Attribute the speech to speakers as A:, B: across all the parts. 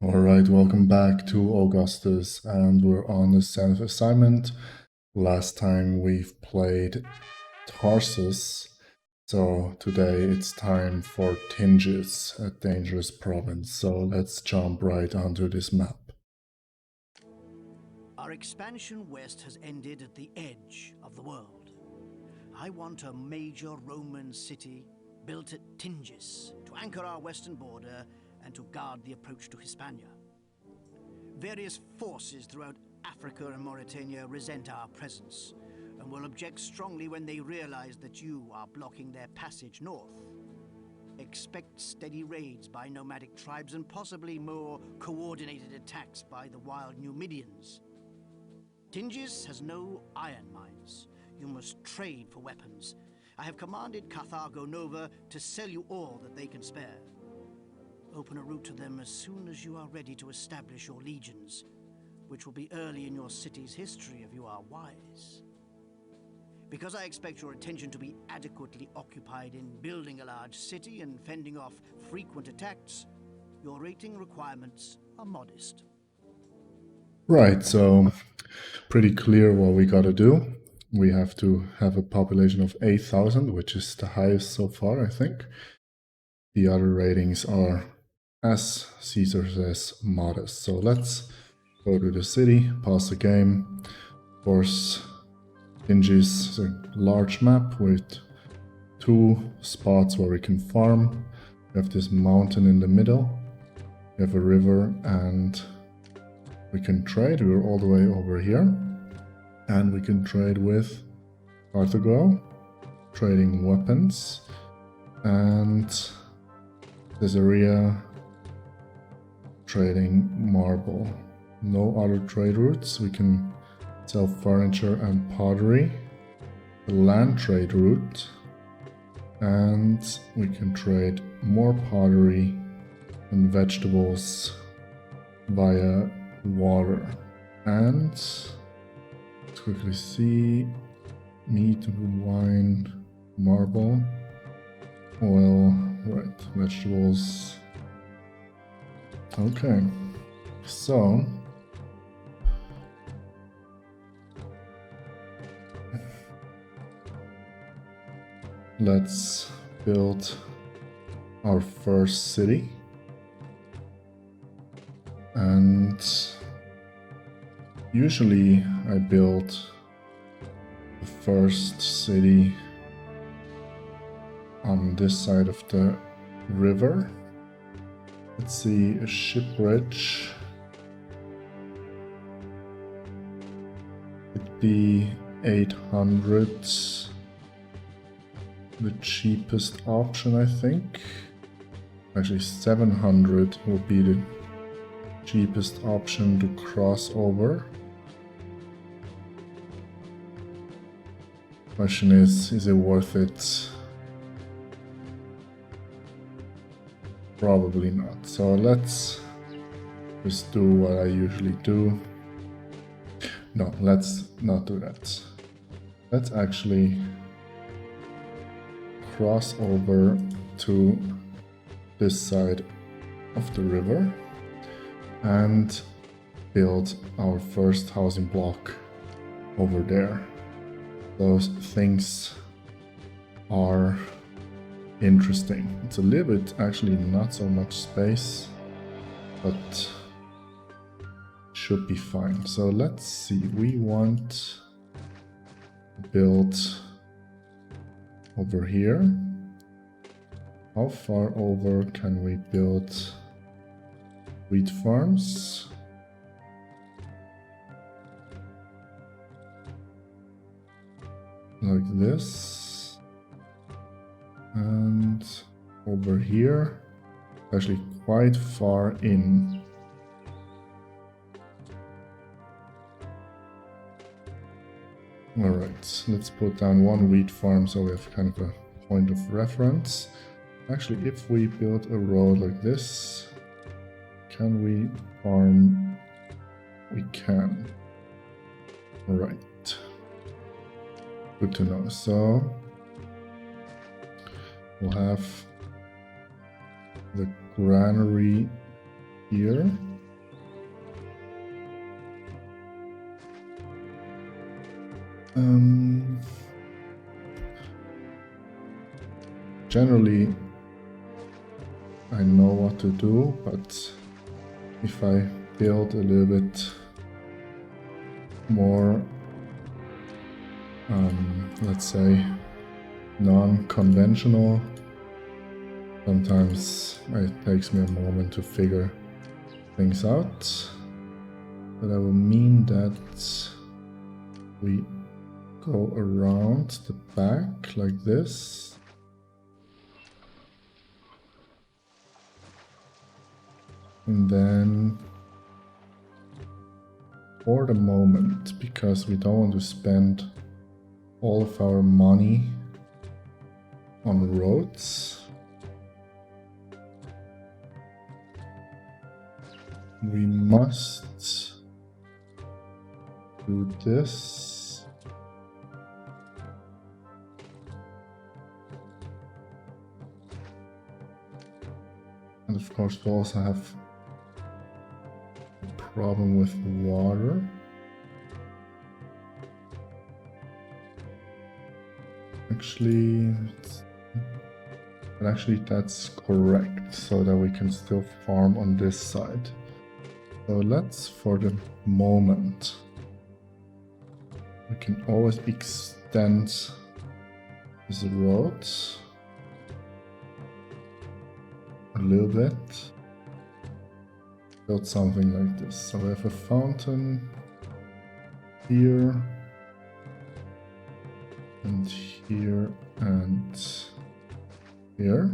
A: Alright, welcome back to Augustus, and we're on the 7th assignment. Last time we've played Tarsus, so today it's time for Tingis, a dangerous province. So let's jump right onto this map.
B: Our expansion west has ended at the edge of the world. I want a major Roman city built at Tingis to anchor our western border and to guard the approach to Hispania. Various forces throughout Africa and Mauritania resent our presence and will object strongly when they realize that you are blocking their passage north. Expect steady raids by nomadic tribes and possibly more coordinated attacks by the wild Numidians. Tingis has no iron mines. You must trade for weapons. I have commanded Carthago Nova to sell you all that they can spare. Open a route to them as soon as you are ready to establish your legions, which will be early in your city's history if you are wise. Because I expect your attention to be adequately occupied in building a large city and fending off frequent attacks, your rating requirements are modest.
A: Right, so pretty clear what we gotta do. We have to have a population of 8,000, which is the highest so far, I think. The other ratings are, as Caesar says, modest. So let's go to the city, pause the game. Of course, Tingis is a large map with 2 spots where we can farm. We have this mountain in the middle. We have a river and we can trade. We're all the way over here. And we can trade with Carthago, trading weapons. And Caesarea, trading marble. No other trade routes. We can sell furniture and pottery. The land trade route. And we can trade more pottery and vegetables via water. And let's quickly see: meat, wine, marble, oil, right, vegetables. Okay, so let's build our first city. And usually I build the first city on this side of the river. Let's see, a ship bridge would be 800. The cheapest option, I think. Actually, 700 will be the cheapest option to cross over. Question is it worth it? Probably not. So let's just do what I usually do. No, let's not do that. Let's actually cross over to this side of the river and build our first housing block over there. Those things are interesting. It's a little bit, actually not so much space, but should be fine. So let's see, we want to build over here. How far over can we build wheat farms? Like this. And over here, actually quite far in. Alright, let's put down 1 wheat farm so we have kind of a point of reference. Actually, if we build a road like this, can we farm? We can. Alright. Good to know. So we'll have the granary here. Generally, I know what to do, but if I build a little bit more, let's say, non-conventional, sometimes it takes me a moment to figure things out. But that will mean that we go around the back like this. And then for the moment, because we don't want to spend all of our money on roads, we must do this. And of course we also have a problem with water. Actually that's correct, so that we can still farm on this side. So let's, for the moment, we can always extend this road a little bit. Build something like this. So we have a fountain here, and here, and here.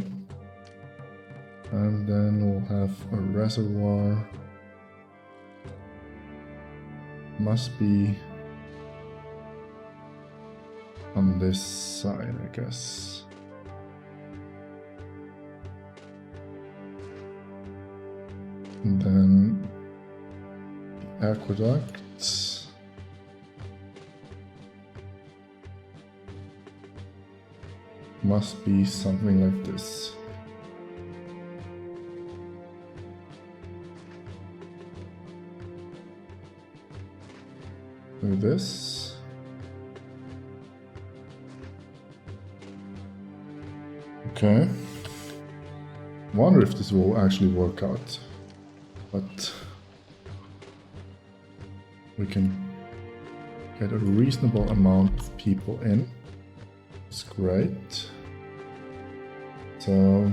A: And then we'll have a reservoir. Must be on this side, I guess. And then the aqueduct. Must be something like this. Like this. Okay. Wonder if this will actually work out. But we can get a reasonable amount of people in. It's great. So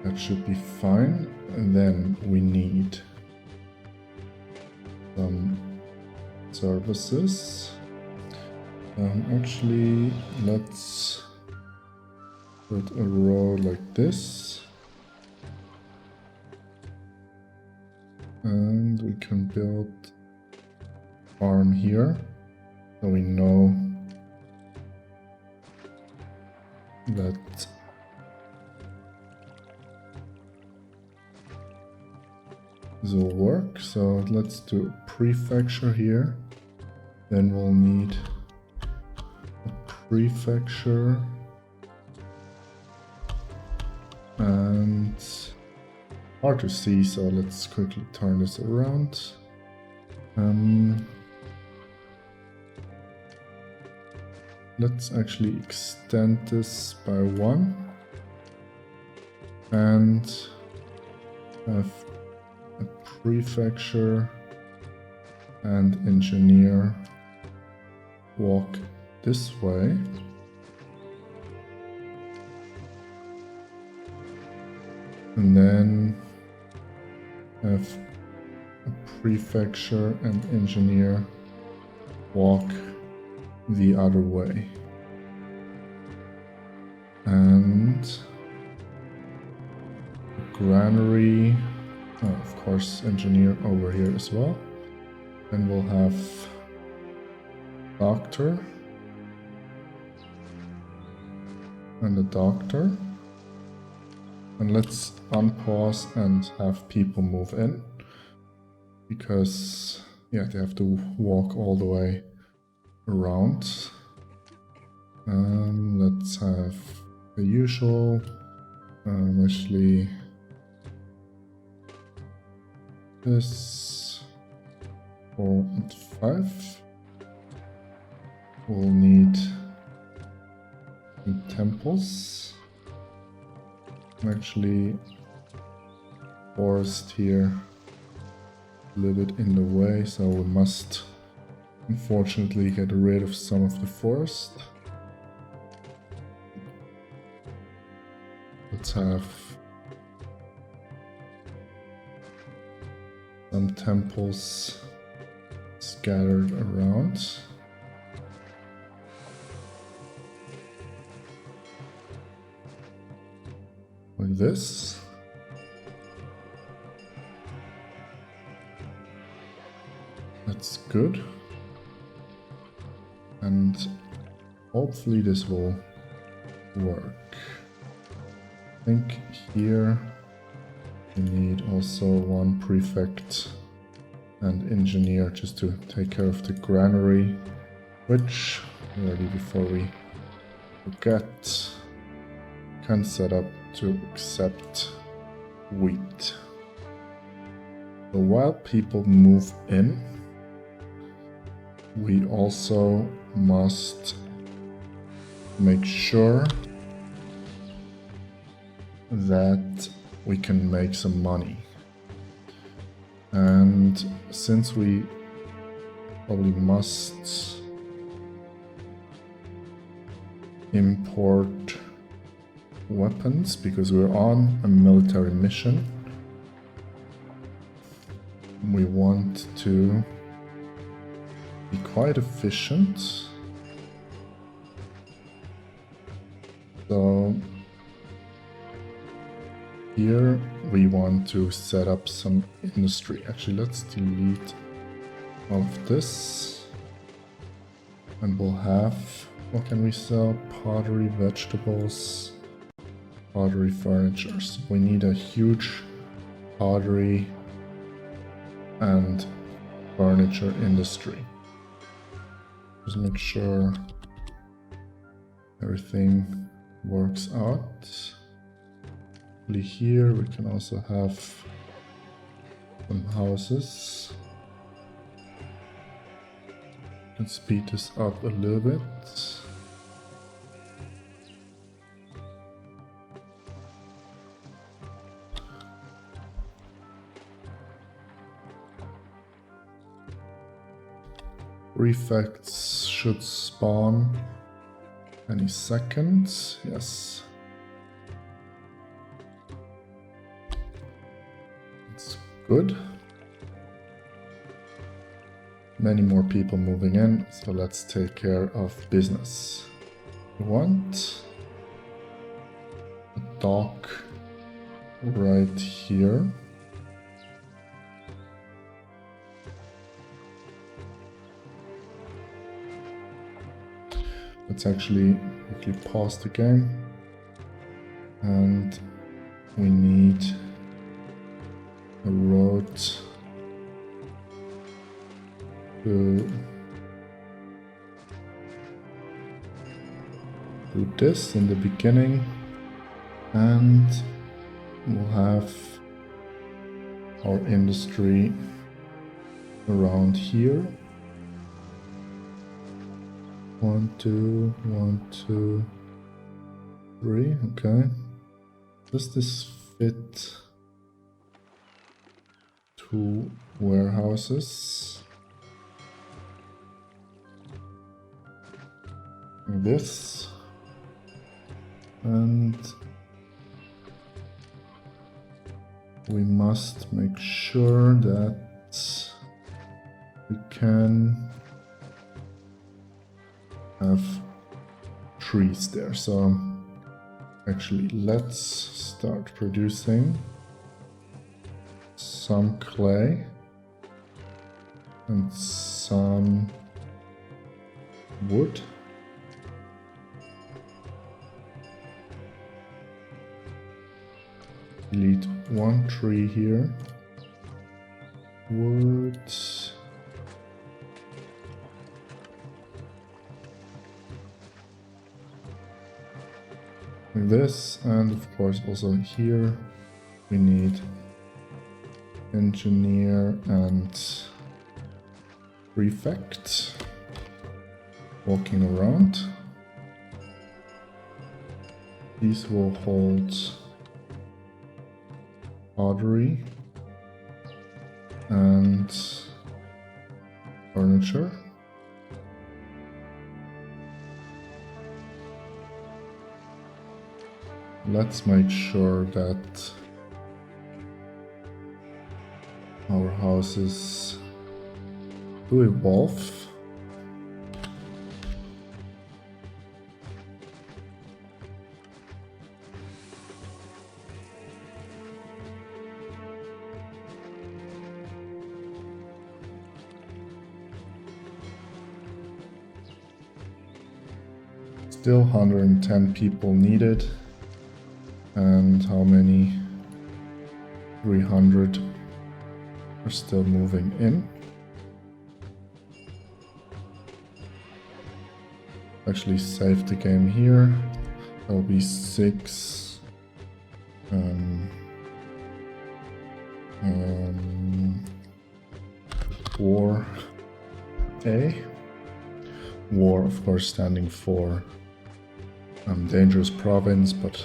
A: that should be fine. And then we need some services. Actually, let's put a row like this. And we can build a farm here. So we know that this will work. So let's do a prefecture here. Then we'll need a prefecture. And hard to see, so let's quickly turn this around. Let's actually extend this by 1 and have a prefecture and engineer walk this way. And then have a prefecture and engineer walk the other way. And a granary, of course, engineer over here as well. And we'll have doctor and a doctor. And let's unpause and have people move in, because yeah, they have to walk all the way around. Let's have the usual, actually this, 4 and 5. We'll need some temples. Actually, forest here a little bit in the way, so we must unfortunately get rid of some of the forest. Let's have some temples scattered around. Like this. That's good. And hopefully this will work. I think here we need also one prefect and engineer just to take care of the granary, which already before we forget can set up to accept wheat. So while people move in, we also must make sure that we can make some money. And since we probably must import weapons because we're on a military mission, we want to be quite efficient. So here we want to set up some industry. Actually, let's delete all of this. And we'll have, what can we sell? Pottery, vegetables, pottery, furniture. So we need a huge pottery and furniture industry. Just make sure everything works out. Here we can also have some houses. Can speed this up a little bit. Prefects should spawn any second. Yes. It's good. Many more people moving in, so let's take care of business. We want a dock right here. Let's actually quickly pause the game, and we need a road to do this in the beginning, and we'll have our industry around here. 1, 2, 1, 2, 3. Okay. Does this fit 2 warehouses? This. And we must make sure that we can have trees there. So actually let's start producing some clay and some wood. Delete 1 tree here. Wood. Like this, and of course also here we need engineer and prefect walking around. These will hold pottery and furniture. Let's make sure that our houses do evolve. Still 110 people needed. And how many? 300 are still moving in. Actually save the game here. That'll be 6. 4A. War, of course, standing for dangerous province, but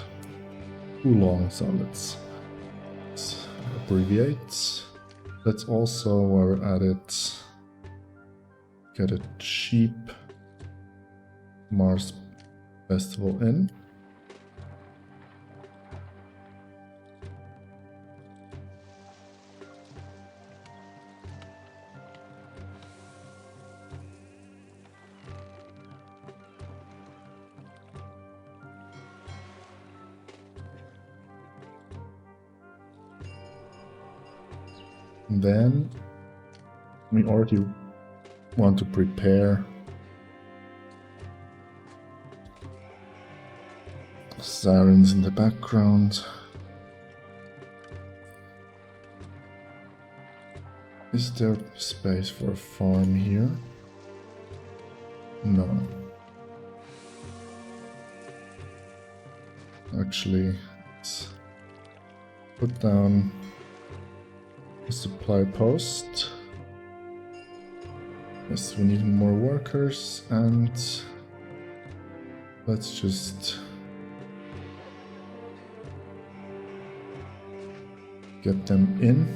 A: too long, so let's abbreviate. Let's also, while we're at it, get a cheap Mars Festival in. Then we already want to prepare sirens in the background. Is there space for a farm here? No. Actually, let's put down a supply post. Yes, we need more workers, and let's just get them in.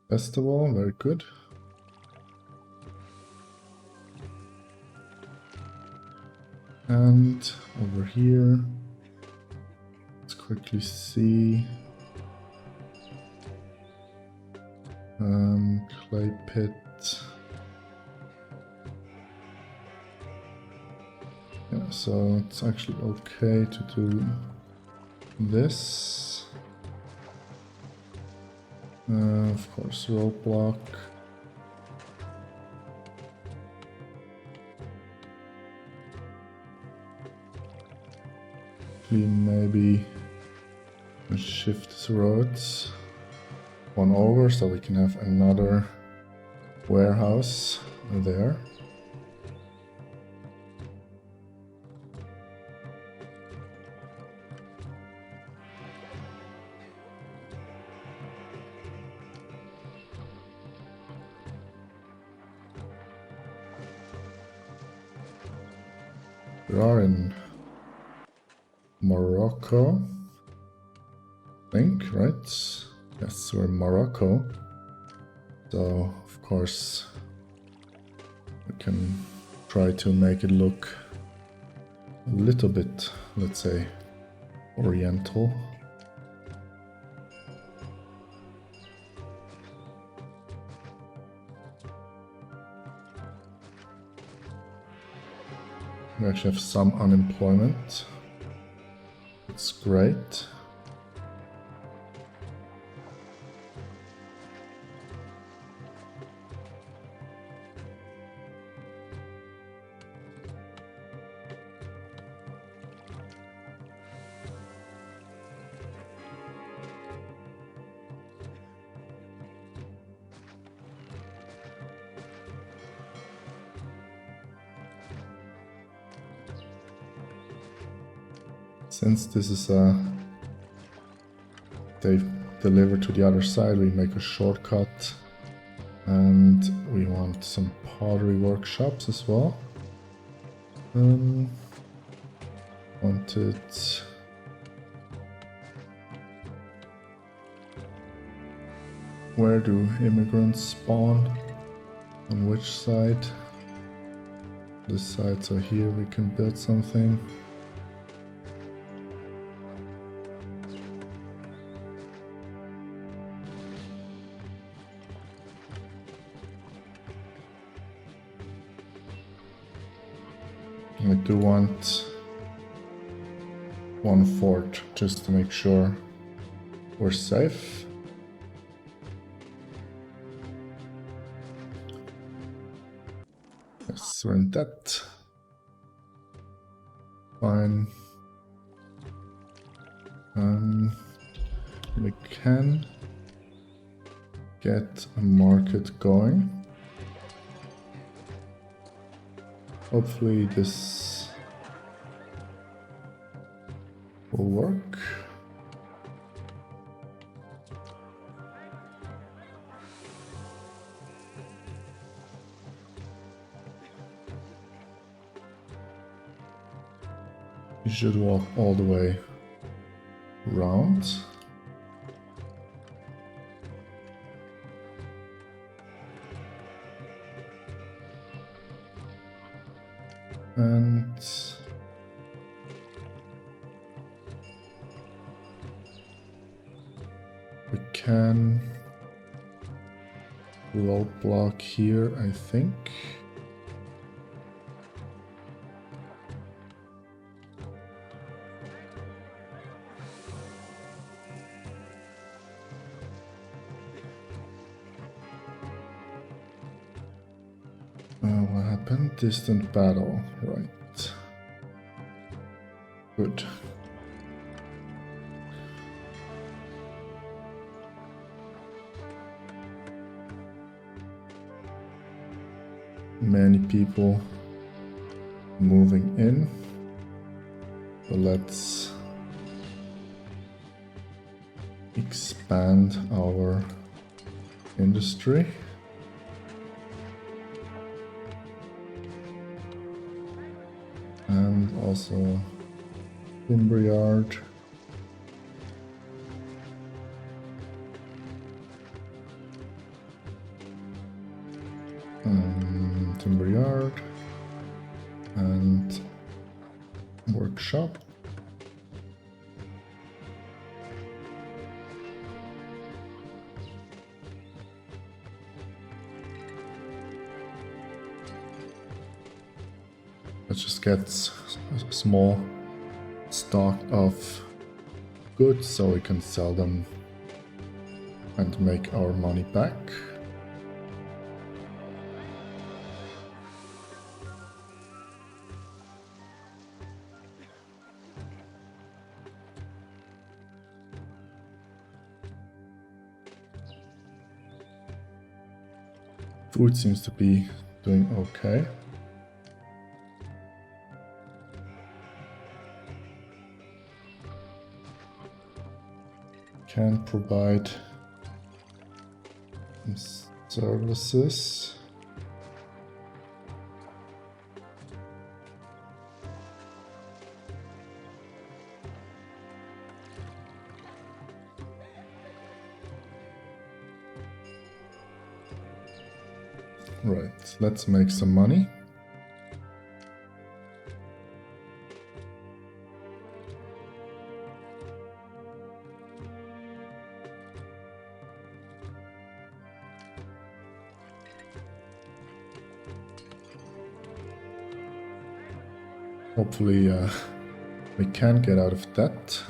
A: Festival, very good. And over here, let's quickly see. Clay pit. Yeah, so it's actually okay to do this. Of course, roadblock. Maybe shift these roads one over so we can have another warehouse there. We are in Morocco, I think, right? Yes, we're in Morocco. So, of course, we can try to make it look a little bit, let's say, oriental. We actually have some unemployment. It's great. Since this is they've delivered to the other side, we make a shortcut, and we want some pottery workshops as well. Wanted where do immigrants spawn? On which side? This side, so here we can build something. I do want 1 fort just to make sure we're safe. Yes, we're in debt. Fine. We can get a market going. Hopefully this will work. You should walk all the way around. And we can roadblock here, I think. What happened? Distant battle, right. Good. Many people moving in. So let's expand our industry. And also timber yard. Timber yard and workshop. Let's just get a small stock of goods so we can sell them and make our money back. Food seems to be doing okay. Can provide services. Right, let's make some money. Hopefully we can get out of debt.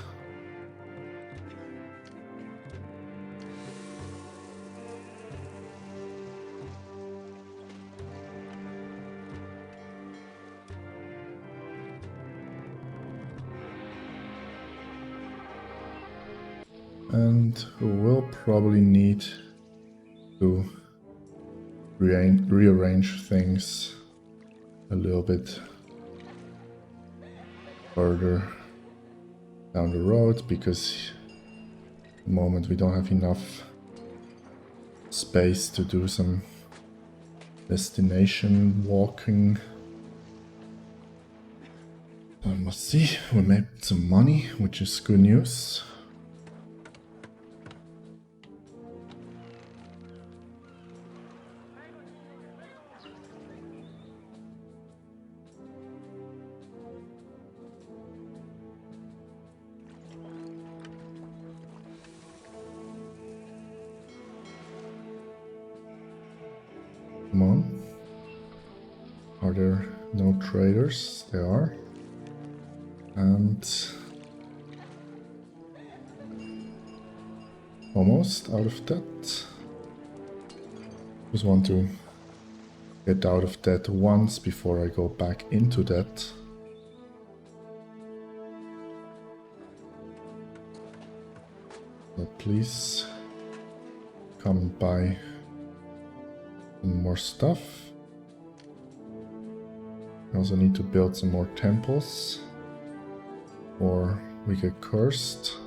A: And we will probably need to rearrange things a little bit further down the road, because at the moment we don't have enough space to do some destination walking. I must see, we made some money, which is good news. Come on. Are there no traders? There are. And almost out of debt. Just want to get out of debt once before I go back into debt. So please come and buy some more stuff. I also need to build some more temples, or we get cursed.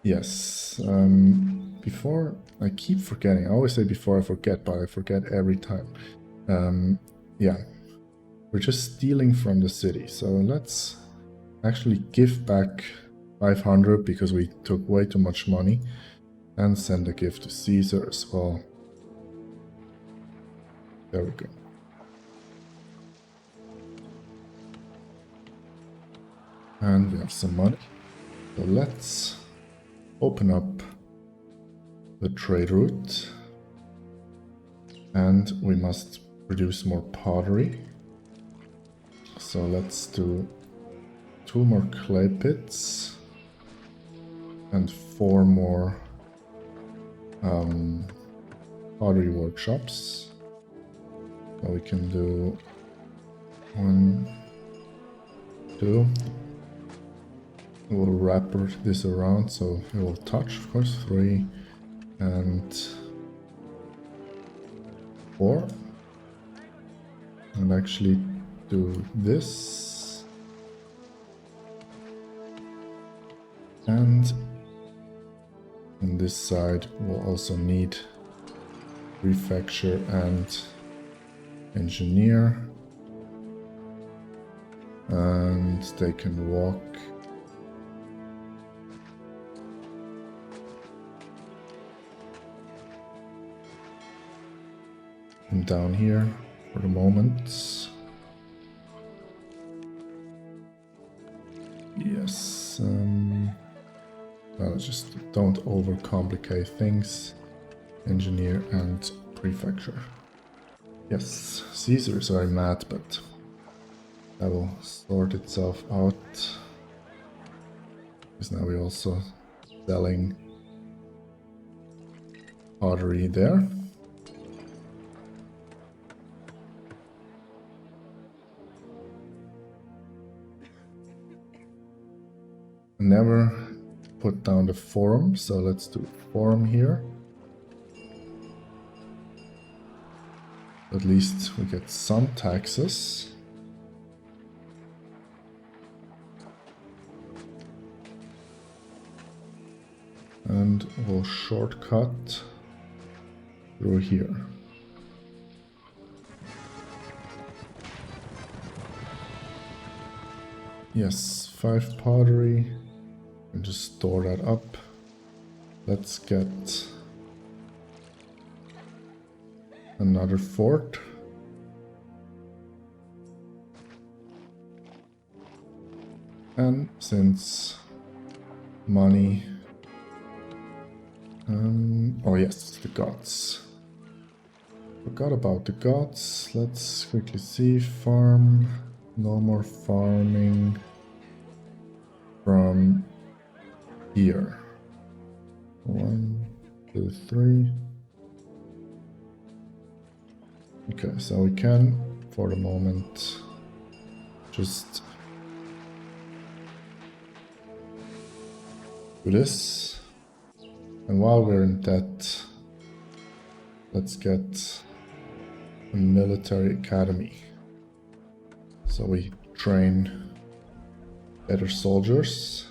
A: Yes, before I keep forgetting, I always say before I forget, but I forget every time. Yeah, we're just stealing from the city, so let's actually give back 500 because we took way too much money, and send a gift to Caesar as well. There we go. And we have some money, so let's open up the trade route, and we must produce more pottery. So let's do 2 more clay pits and 4 more pottery workshops. So we can do 1, 2. We'll wrap this around so it will touch, of course. 3 and 4. And actually do this. And on this side we'll also need prefecture and engineer. And they can walk. And down here for the moment. Yes, well, just don't overcomplicate things. Engineer and prefecture. Yes, Caesar is very mad, but that will sort itself out. Because now we're also selling pottery there. Never put down the forum, so let's do forum here. At least we get some taxes. And we'll shortcut through here. Yes, 5 pottery. And just store that up. Let's get another fort. And since money... oh yes, the gods. Forgot about the gods. Let's quickly see. Farm. No more farming from here. 1, 2, 3. Okay, so we can, for the moment, just do this. And while we're in debt, Let's get a military academy. So we train better soldiers.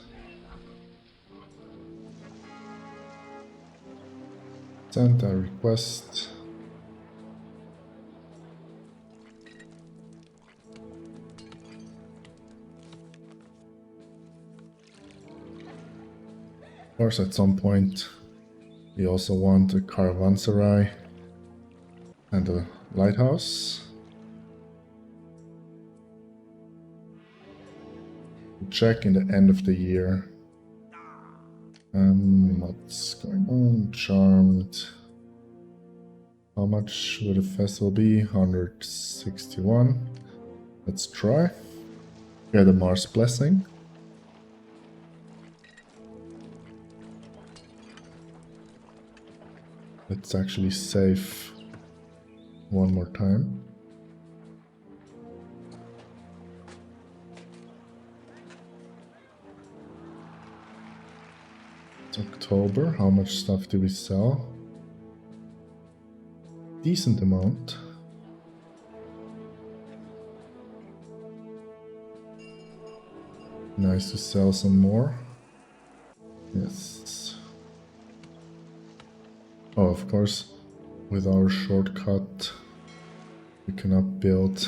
A: Send a request. Of course, at some point, we also want a caravanserai and a lighthouse. Check in the end of the year. What's going on? Charmed. How much would a festival be? 161. Let's try. Get a Mars blessing. Let's actually save one more time. It's October. How much stuff do we sell? Decent amount. Nice to sell some more. Yes. Oh, of course, with our shortcut, we cannot build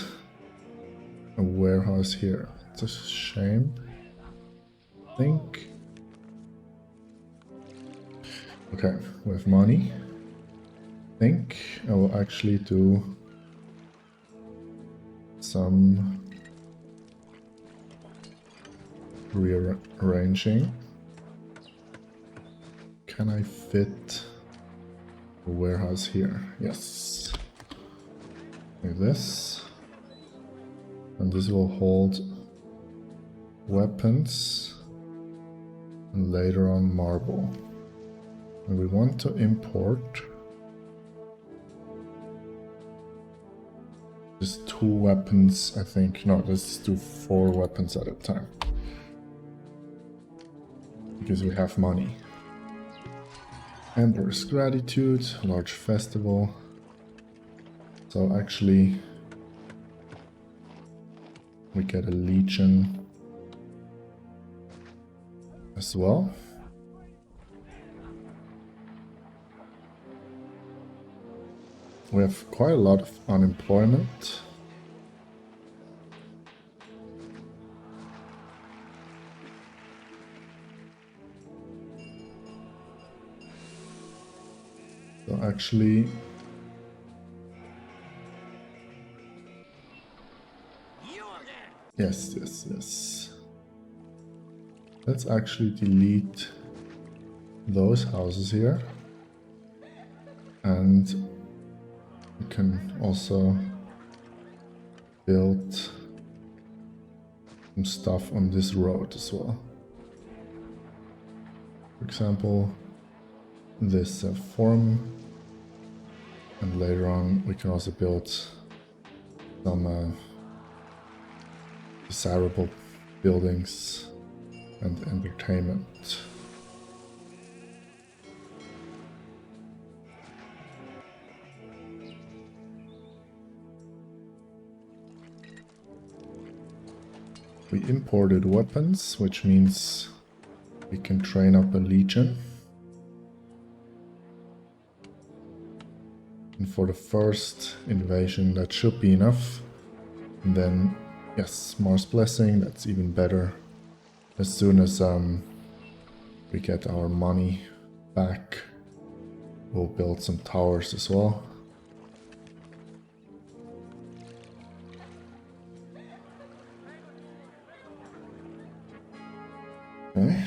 A: a warehouse here. It's a shame, I think. Okay, with money, I think I will actually do some rearranging. Can I fit a warehouse here? Yes. Like this. And this will hold weapons and later on marble. And we want to import just 2 weapons, I think. No, let's do 4 weapons at a time. Because we have money. Emperor's Gratitude, large festival. So actually, we get a legion as well. We have quite a lot of unemployment. So actually, yes. Let's actually delete those houses here. And we can also build some stuff on this road as well. For example, this forum, and later on we can also build some desirable buildings and entertainment. We imported weapons, which means we can train up a legion. And for the first invasion, that should be enough. And then, yes, Mars Blessing, that's even better. As soon as we get our money back, we'll build some towers as well. Okay.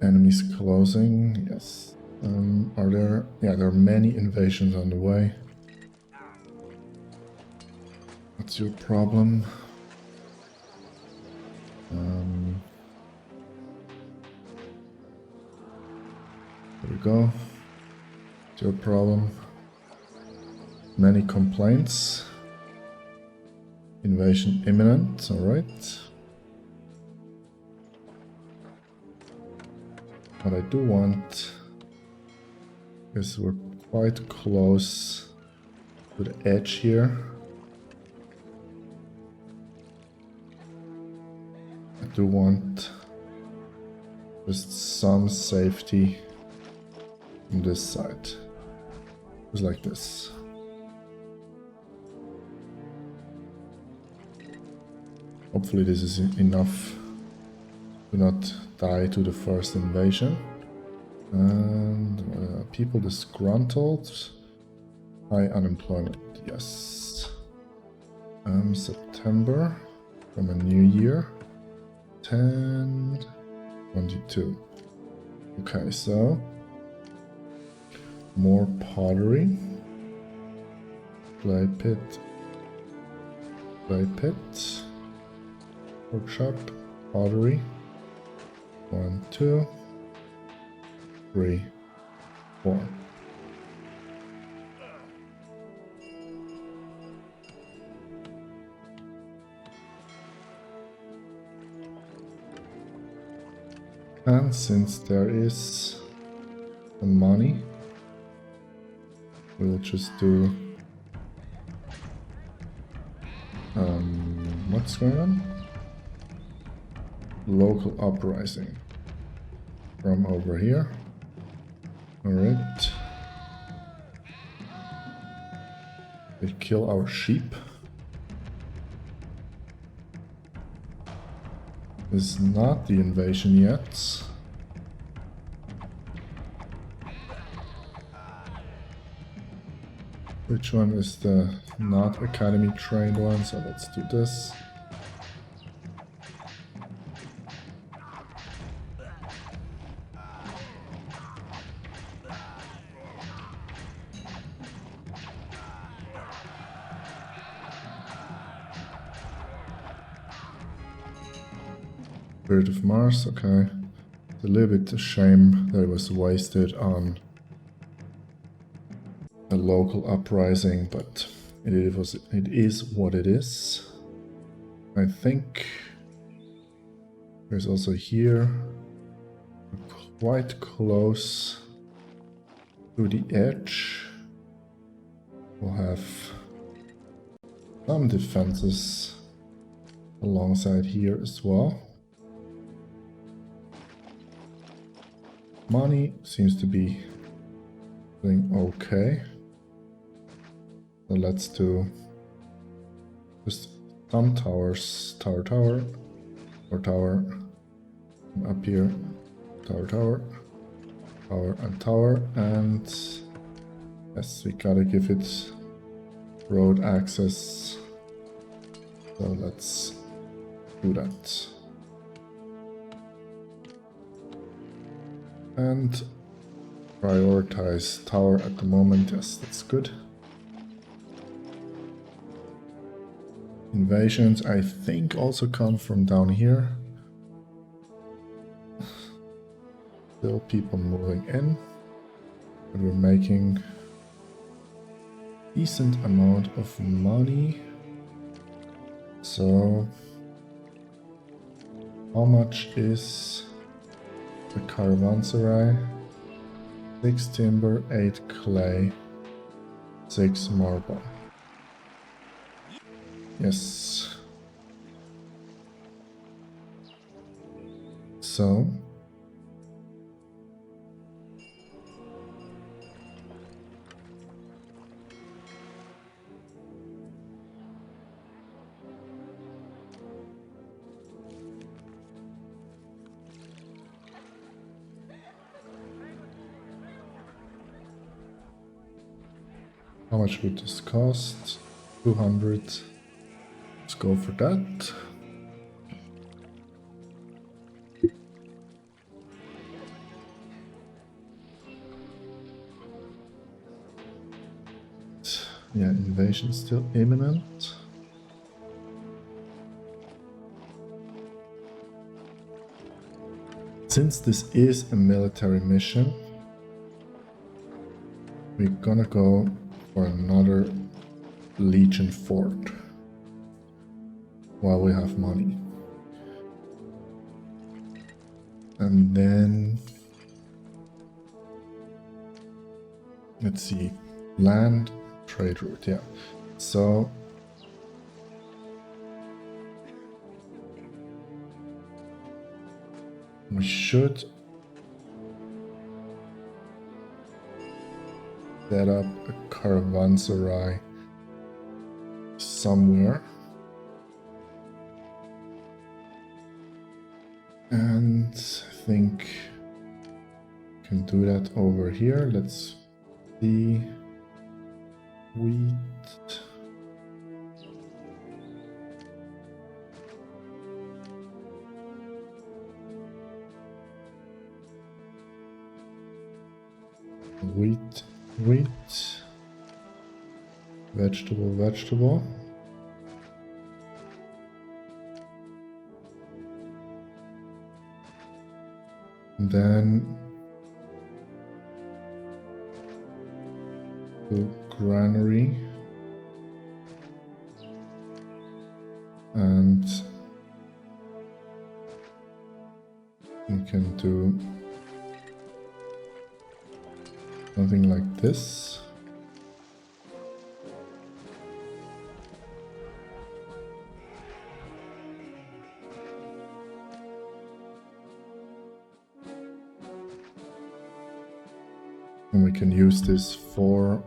A: Enemies closing, yes. Are there... yeah, there are many invasions on the way. What's your problem? There we go. What's your problem? Many complaints. Invasion imminent, alright. But I do want Because we're quite close to the edge here. I do want just some safety on this side. Just like this. Hopefully this is enough to not die to the first invasion. And people disgruntled. High unemployment, yes. September from a new year. 1022. Okay, so more pottery. Clay pit. Clay pit. Workshop. Pottery. 1, 2, 3, 4. And since there is some money, we'll just do what's going on? Local uprising from over here. Alright. They kill our sheep. This is not the invasion yet. Which one is the not academy trained one? So let's do this. Spirit of Mars, okay. It's a little bit a shame that it was wasted on a local uprising, but it is what it is. I think there's also here quite close to the edge. We'll have some defenses alongside here as well. Money seems to be doing okay. So let's do just some towers. Tower. Or tower. And up here. Tower. Tower and tower. And yes, we gotta give it road access. So let's do that. And prioritize tower at the moment. Yes, that's good. Invasions, I think, also come from down here. Still people moving in. But we're making decent amount of money. So how much is the caravanserai? 6 timber, 8 clay, 6 marble. Yes. So how much would this cost? 200. Let's go for that. Yeah, invasion still imminent. Since this is a military mission, we're gonna go for another Legion fort while we have money. And then let's see, land trade route, yeah. So we should set up a caravanserai somewhere. And I think we can do that over here. Let's see. Wheat. Wheat. Vegetable. And then the granary. And we can do something like this. And we can use this for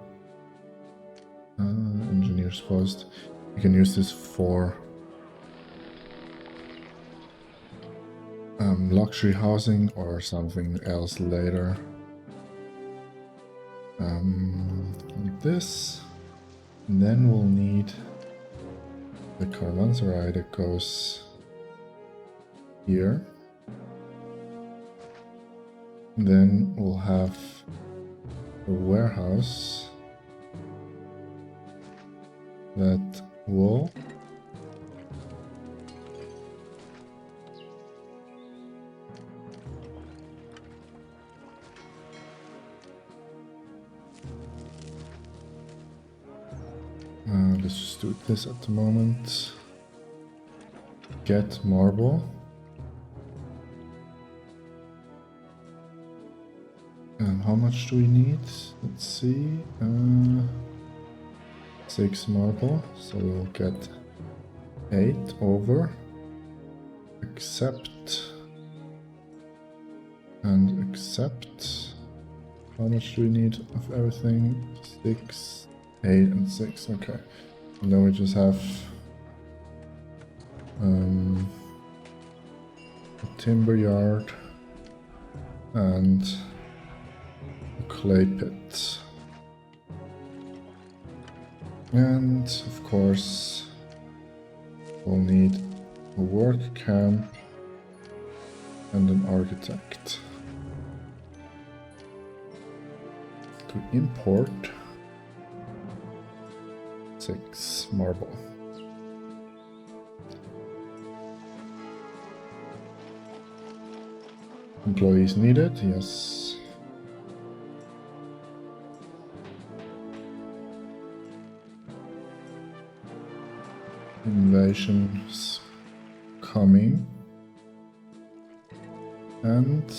A: engineer's post. We can use this for luxury housing or something else later. Like this. And then we'll need the caravanserai that goes here. And then we'll have a warehouse that will let's just do this at the moment. Get marble. And how much do we need? Let's see. 6 marble. So we'll get 8 over. Accept. And accept. How much do we need of everything? 6, 8, and 6. Okay. And then we just have a timber yard and a clay pit. And of course we'll need a work camp and an architect to import 6 marble. Employees needed, yes. Invasions coming. And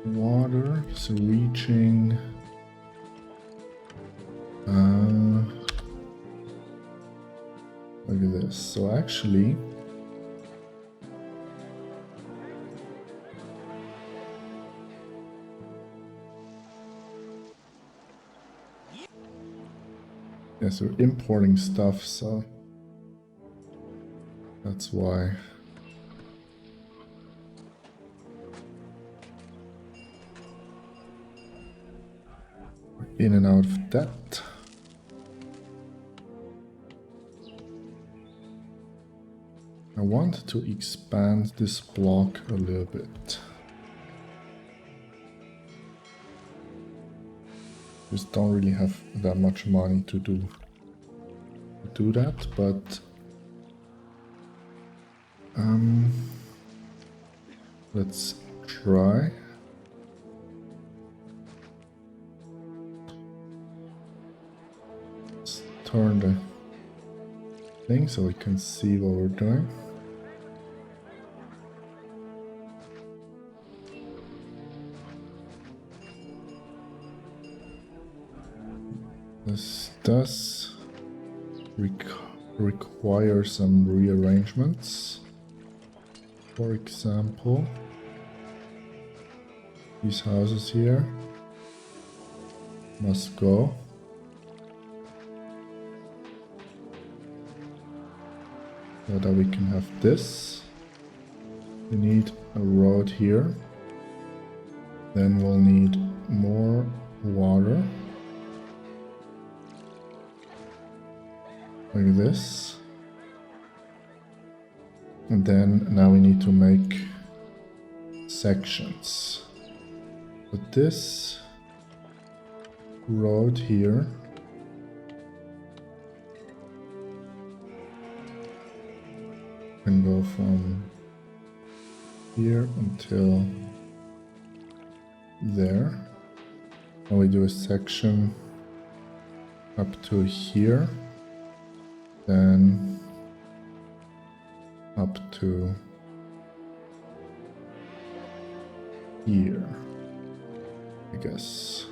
A: water is reaching look at this. So actually yes, we're importing stuff, so that's why. We're in and out of debt. I want to expand this block a little bit. Just don't really have that much money to do that, but let's try. Let's turn the thing so we can see what we're doing. This does require some rearrangements. For example, these houses here must go. So that we can have this. We need a road here. Then we'll need more water. Like this. And then now we need to make sections. But this road here can go from here until there. And we do a section up to here, then up to here, I guess.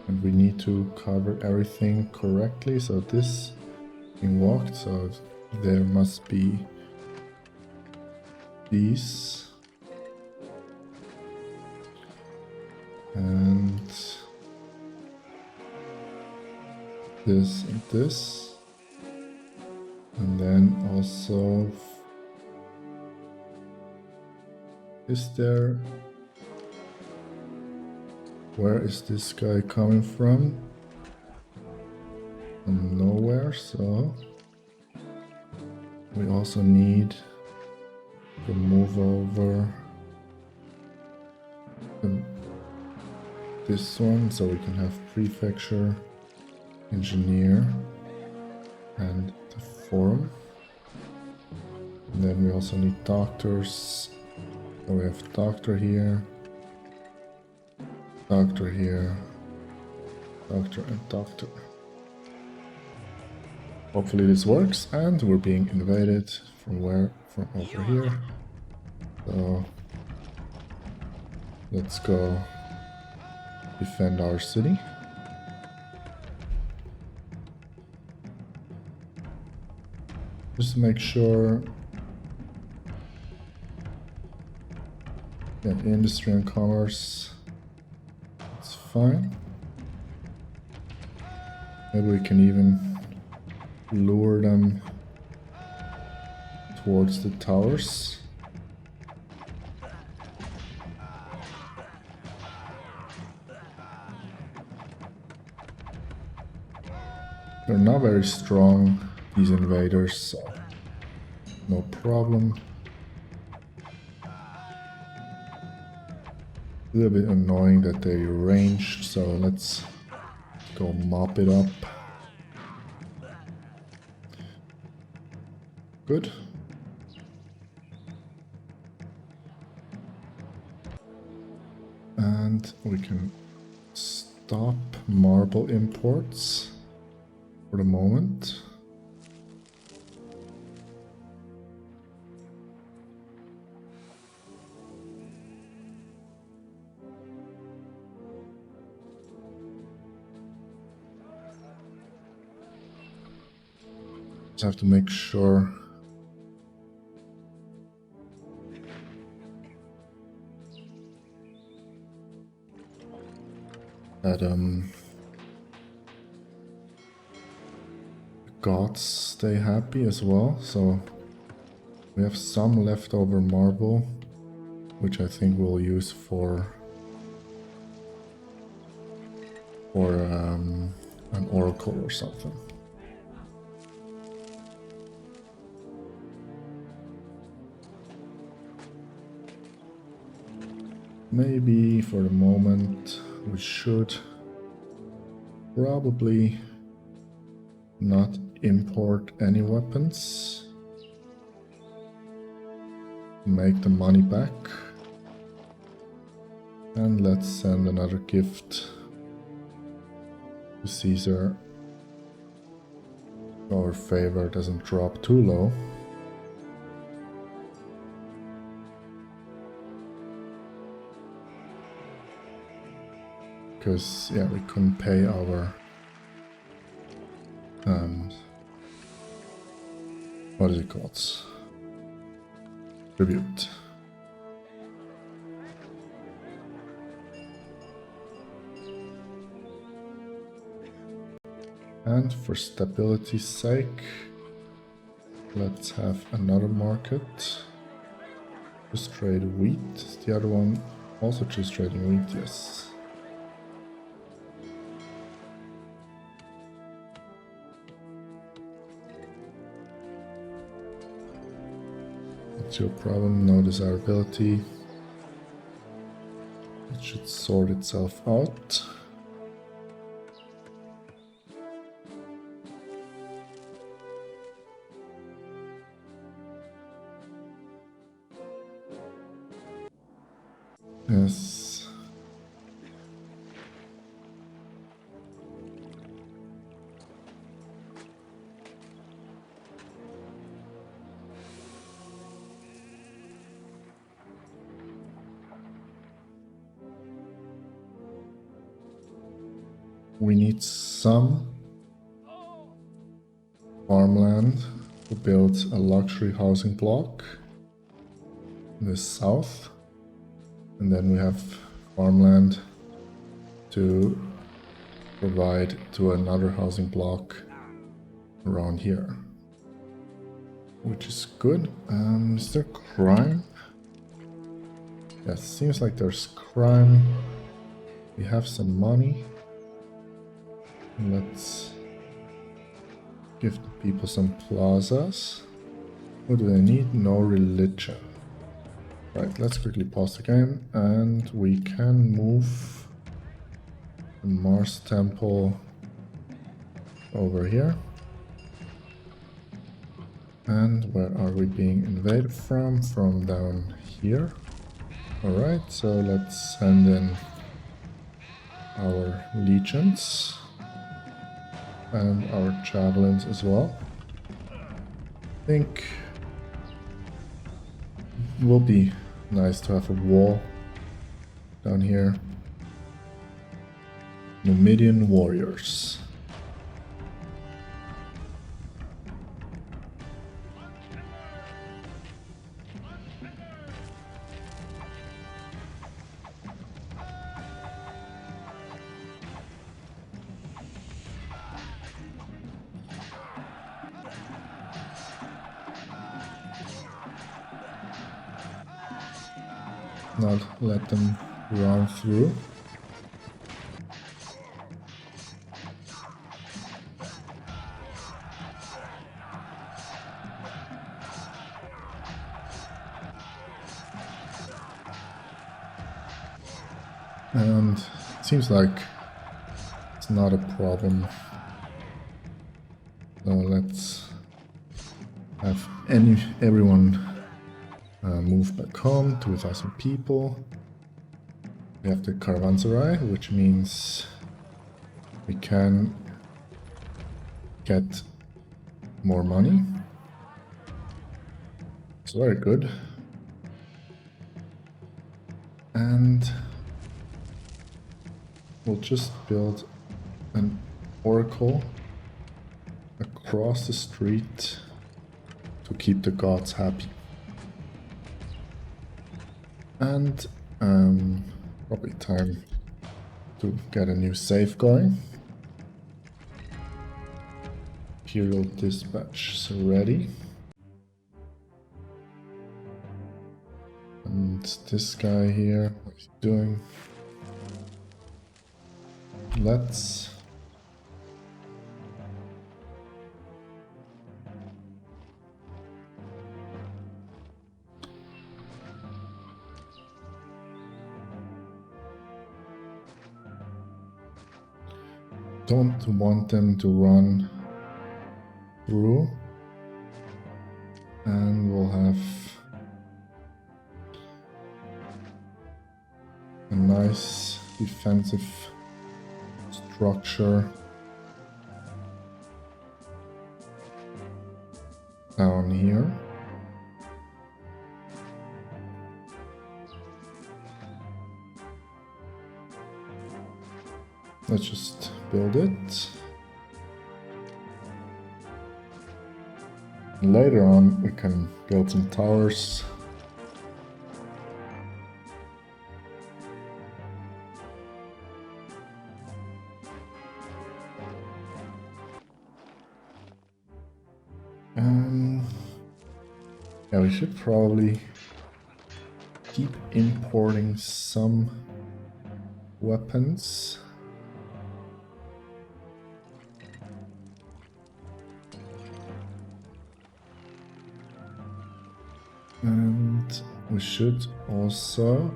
A: And we need to cover everything correctly, so this being walked, so there must be these and this and this, and then also where is this guy coming from? From nowhere, so we also need to move over this one so we can have prefecture, engineer, and the forum. And then we also need doctors. So we have doctor here, doctor here, doctor and doctor. Hopefully this works, and we're being invaded from where? From over here. So let's go defend our city. Just make sure that industry and commerce, it's fine. Maybe we can even lure them towards the towers. They're not very strong, these invaders, so no problem. A little bit annoying that they ranged, so let's go mop it up. Good. And we can stop marble imports for the moment. Just have to make sure that gods stay happy as well. So we have some leftover marble, which I think we'll use for an oracle or something. Maybe for the moment we should probably not import any weapons. Make the money back. And let's send another gift to Caesar. Our favor doesn't drop too low. because yeah, we couldn't pay our what is it called? Tribute. And for stability's sake, let's have another market. Just trade wheat. Is the other one also just trading wheat? Yes. What's your problem? No desirability. It should sort itself out. Yes. We need some farmland to build a luxury housing block in the south. And then we have farmland to provide to another housing block around here, which is good. Is there crime? Yes, seems like there's crime. We have some money. Let's give the people some plazas. What do they need? No religion. Right, let's quickly pause the game and we can move the Mars Temple over here. And where are we being invaded from? From down here. Alright, so let's send in our legions and our javelins as well. I think it will be nice to have a wall down here. Numidian warriors. Not let them run through. And it seems like it's not a problem. So let's have everyone move back home, 2,000 people. We have the caravanserai, which means we can get more money. It's very good. And we'll just build an oracle across the street to keep the gods happy. And probably time to get a new save going. Imperial dispatch so ready. And this guy here, what's he doing? Let's don't want them to run through, and we'll have a nice defensive structure down here. let's just build it. Later on, we can build some towers. Yeah, we should probably keep importing some weapons. And we should also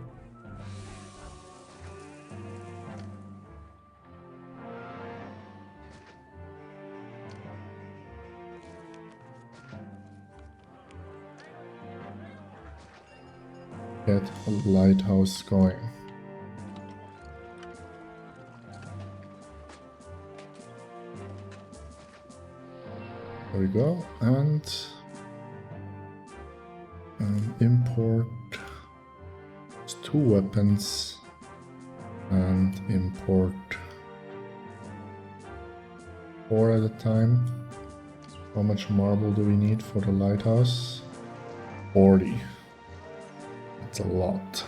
A: get a lighthouse going. There we go, and import 2 weapons and import 4 at a time. How much marble do we need for the lighthouse? 40. That's a lot.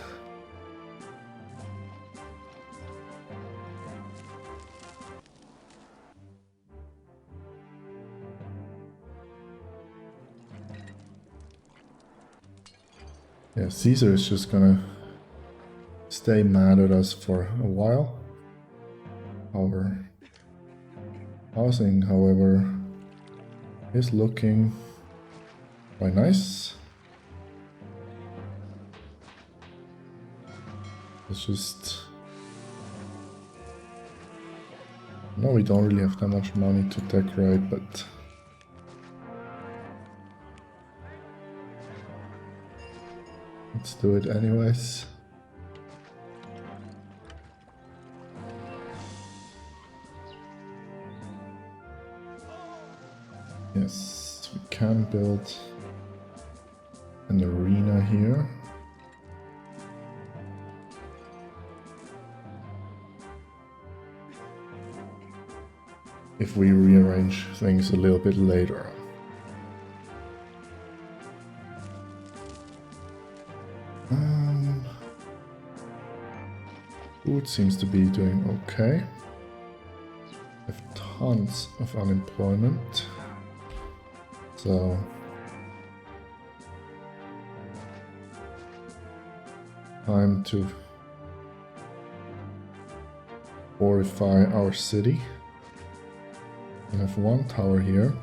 A: Yeah, Caesar is just gonna stay mad at us for a while. Our housing, however, is looking quite nice. It's just... No, we don't really have that much money to decorate, but... let's do it anyways. Yes, we can build an arena here. If we rearrange things a little bit later. Food seems to be doing okay. We have tons of unemployment. So time to fortify our city. We have 1 tower here.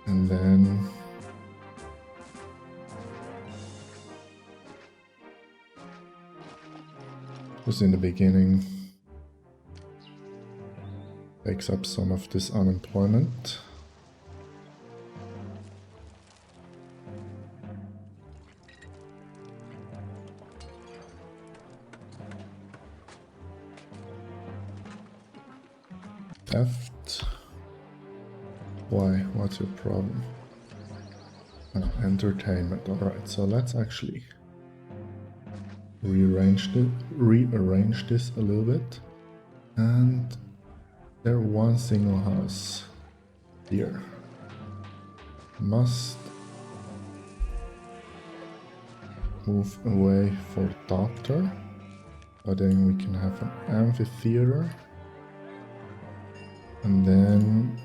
A: And then just in the beginning takes up some of this unemployment. Theft. Why? What's your problem? Oh, entertainment. Alright, so let's actually rearrange this a little bit. And there 1 single house here must move away for doctor, but then we can have an amphitheater, and then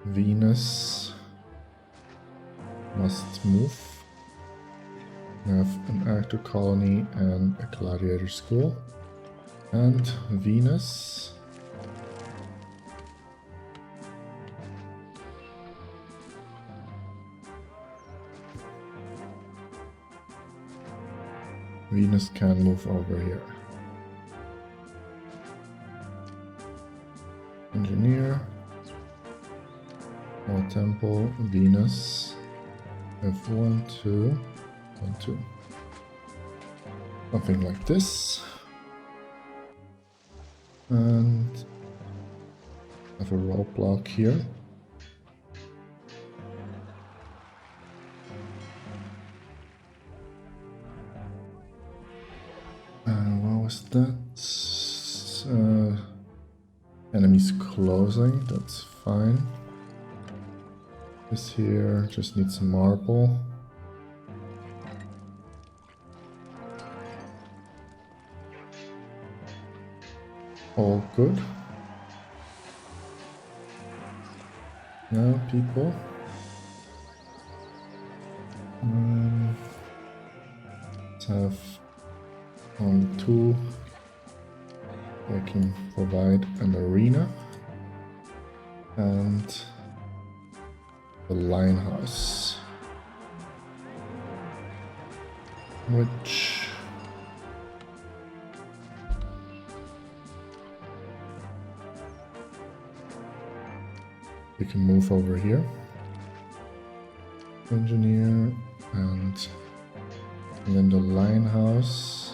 A: Venus must move. We have an actor colony and a gladiator school, and Venus can move over here. Engineer, small temple, Venus, F1, 2, 1, 2. Something like this. And have a roadblock here. And what was that? Enemies closing, that's fine. This here just needs some marble. All good. Now, people. Let's have only two. I can provide an arena and the line house, which we can move over here. Engineer and then the line house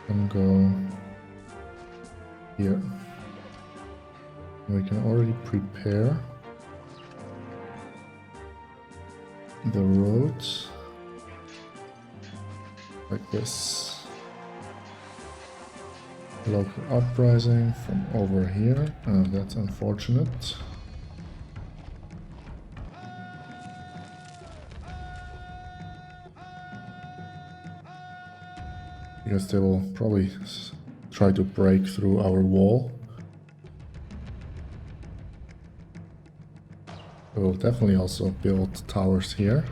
A: can go here. We can already prepare the roads like this. Local uprising from over here, that's unfortunate. Because they will probably try to break through our wall. We'll definitely also build towers here.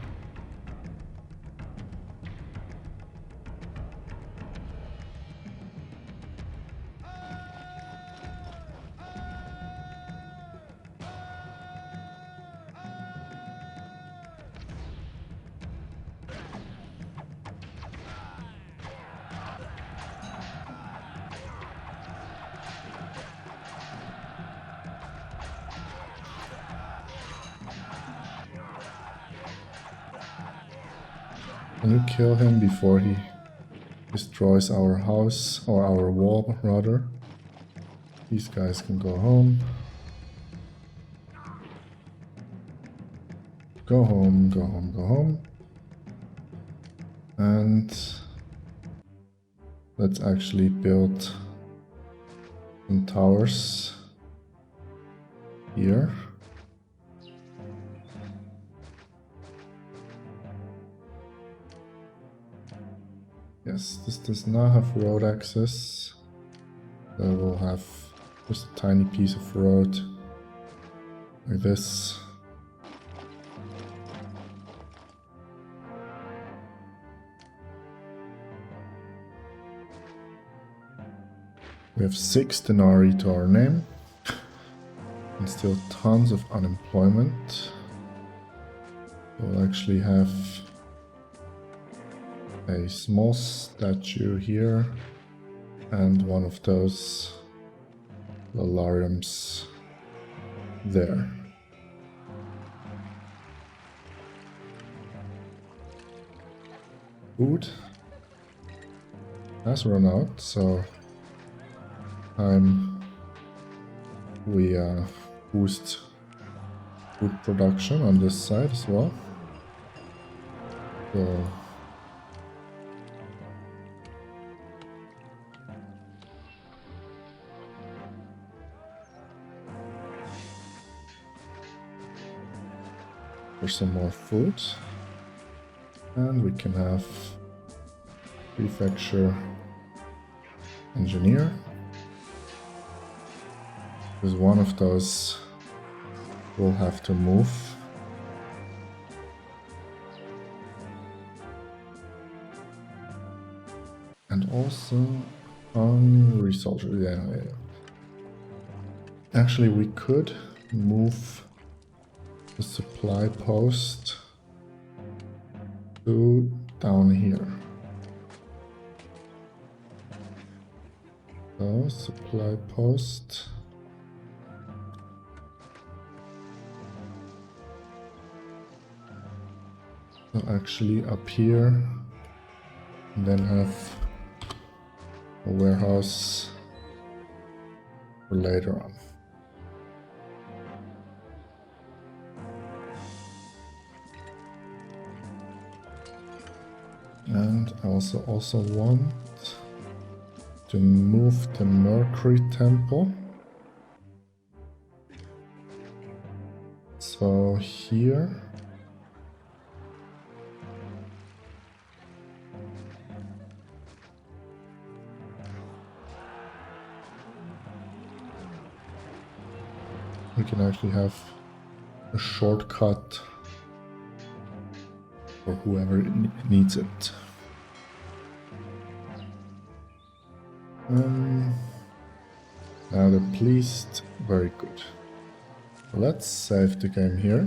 A: Can you kill him before he destroys our house, or our wall, rather? These guys can go home. Go home, go home, go home. And let's actually build some towers here. Yes, this does not have road access. So we'll have just a tiny piece of road like this. We have 6 denarii to our name and still tons of unemployment. We'll actually have a small statue here and one of those lalariums there. Food has run out, so we boost food production on this side as well. So for some more food, and we can have prefecture engineer, because one of those will have to move. And also hungry soldier, yeah. Actually, we could move the supply post to down here. So, supply post. So actually up here, and then have a warehouse for later on. And I also want to move the Mercury Temple. So here we can actually have a shortcut for whoever needs it. Now they're pleased. Very good. Let's save the game here.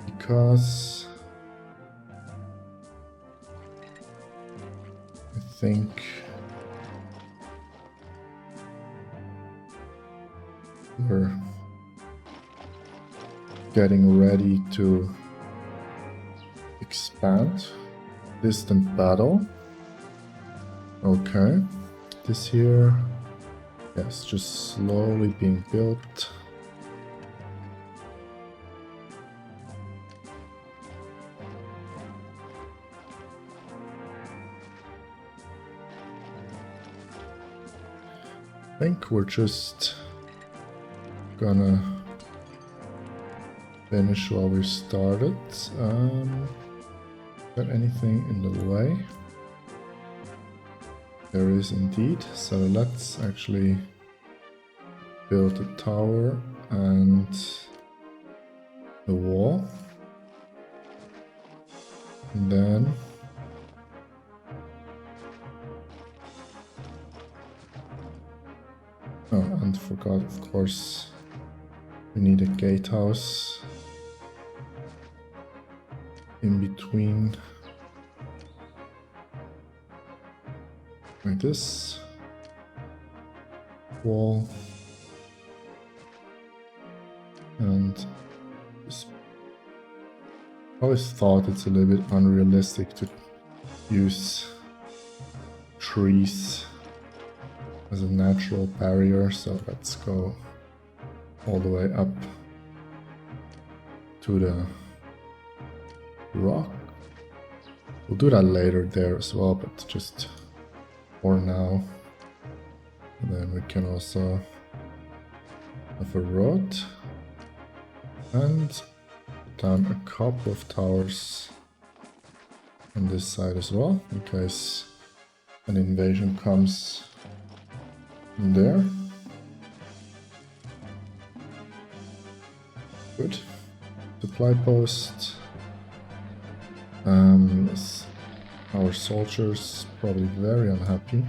A: Because I think we're getting ready to expand. Distant battle. Okay. This here, yes, just slowly being built. I think we're just gonna finish what we started. Got anything in the way? There is indeed. So let's actually build a tower and a wall. And then oh, and forgot, of course, we need a gatehouse in between, like this wall, and I always thought it's a little bit unrealistic to use trees as a natural barrier, so let's go all the way up to the rock. We'll do that later there as well, but just for now. And then we can also have a road and put down a couple of towers on this side as well, in case an invasion comes from there. Good. Supply post. Our soldiers probably very unhappy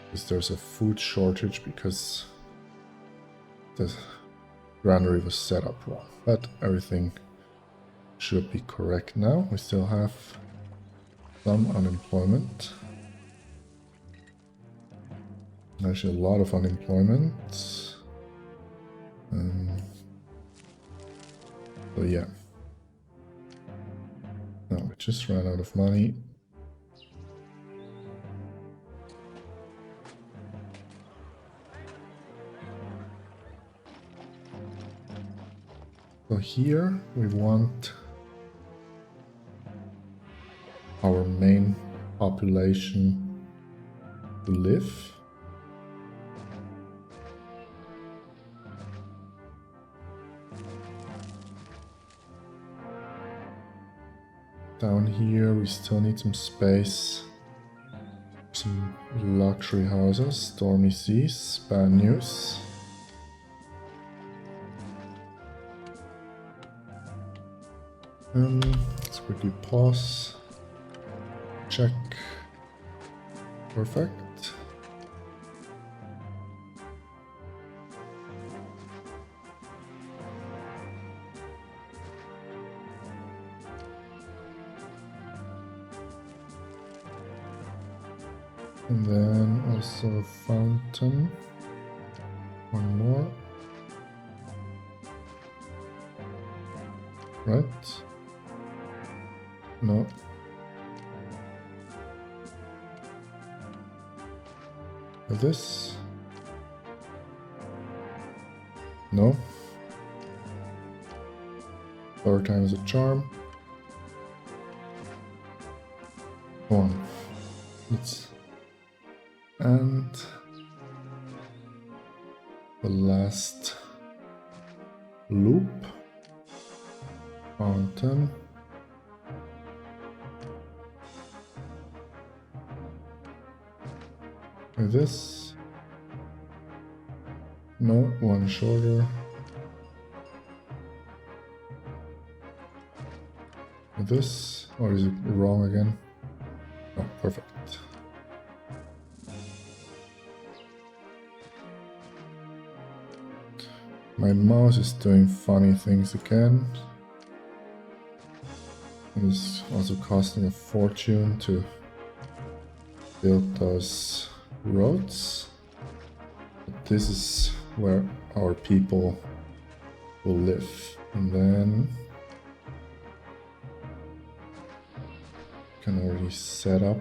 A: because there's a food shortage because the granary was set up wrong. But everything should be correct now. We still have some unemployment. Actually, a lot of unemployment. So yeah. No, we just ran out of money. So here we want our main population to live. Down here we still need some space. Some luxury houses, stormy seas, bad news. Let's quickly pause. Check. Perfect. And then also a fountain. One more. Right? No. This? No. Third time is a charm. Go on. And the last loop. Fountain. Like this. No, one shorter. Like this. Or is it wrong again? Oh, perfect. My mouse is doing funny things again. It's also costing a fortune to build those roads. But this is where our people will live. And then can already set up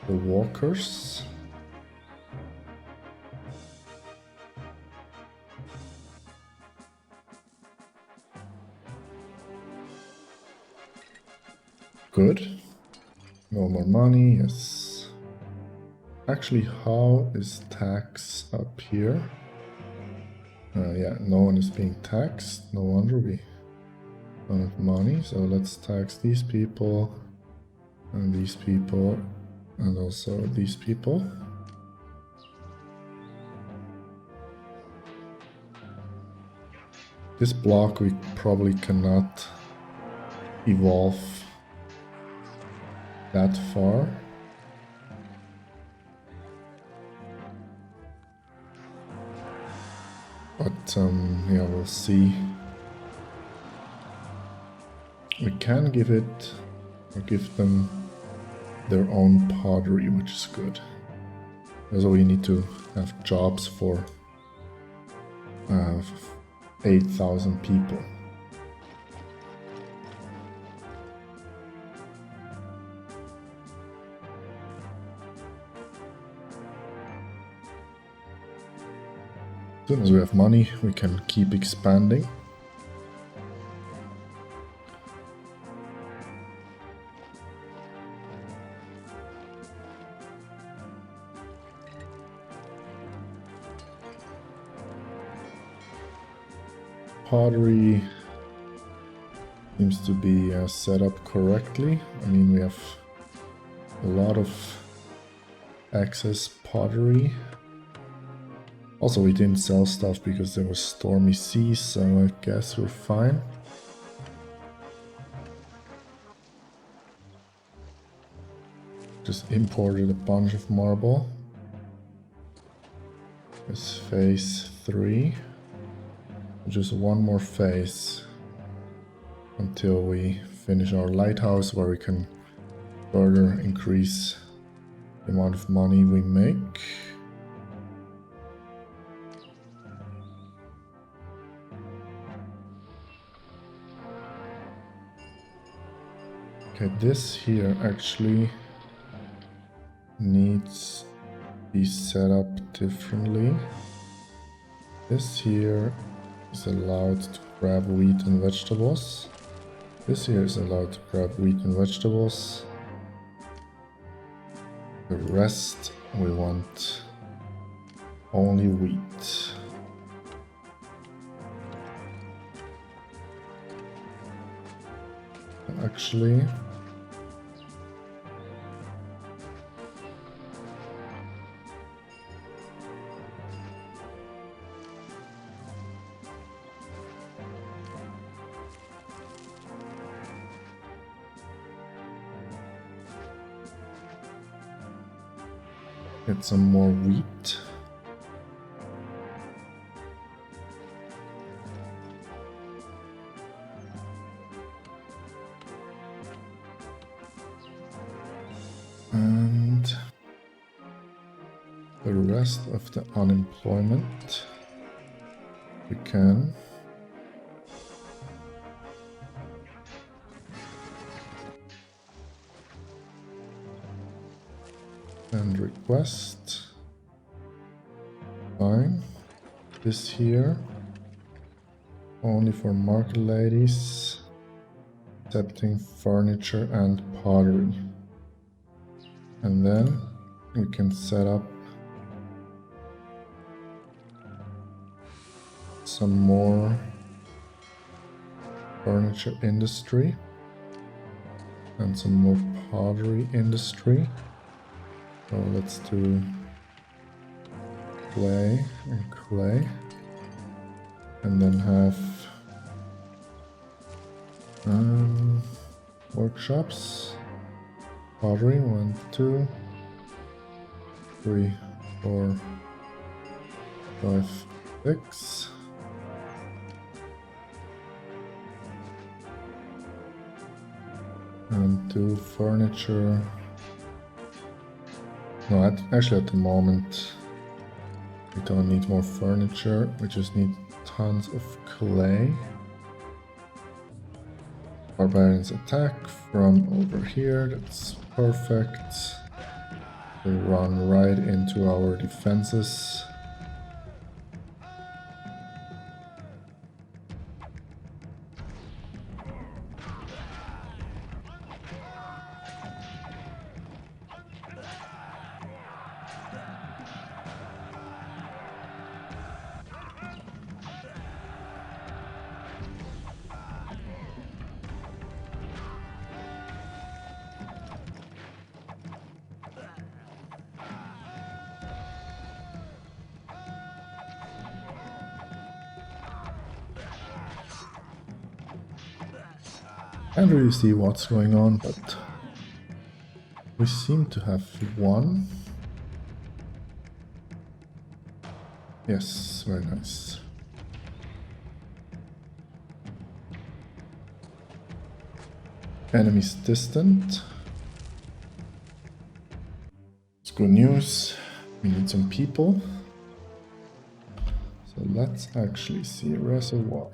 A: the walkers. Good. No more money, yes. Actually, how is tax up here? Yeah, no one is being taxed. No wonder we don't have money. So let's tax these people, and these people, and also these people. This block we probably cannot evolve that far. But yeah, we'll see. We can give it, or give them their own pottery, which is good. Also, we need to have jobs for 8,000 people. As soon as we have money, we can keep expanding. Pottery seems to be set up correctly. I mean, we have a lot of excess pottery. Also, we didn't sell stuff because there was stormy seas, so I guess we're fine. Just imported a bunch of marble. It's phase 3. Just one more phase until we finish our lighthouse, where we can further increase the amount of money we make. Okay, this here actually needs to be set up differently. This here is allowed to grab wheat and vegetables. This here is allowed to grab wheat and vegetables. The rest we want only wheat. Actually, get some more wheat. And the rest of the unemployment we can and request. Fine. This here only for market ladies. accepting furniture and pottery. And then we can set up some more furniture industry and some more pottery industry. So let's do clay and clay, and then have workshops. Pottery, 1, 2, 3, 4, 5, 6. And do furniture. No, actually at the moment we don't need more furniture, we just need tons of clay. Barbarians attack from over here, that's perfect. They run right into our defenses. Can't really see what's going on, but we seem to have won. Yes, very nice. Enemies distant. It's good news. We need some people. So let's actually see reservoir.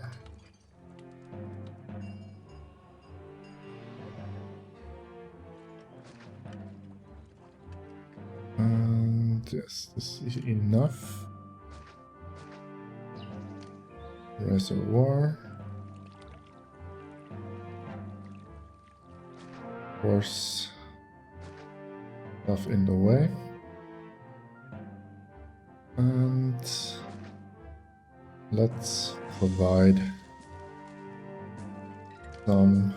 A: And yes, this is enough. Reservoir. Of course, stuff in the way. And let's provide some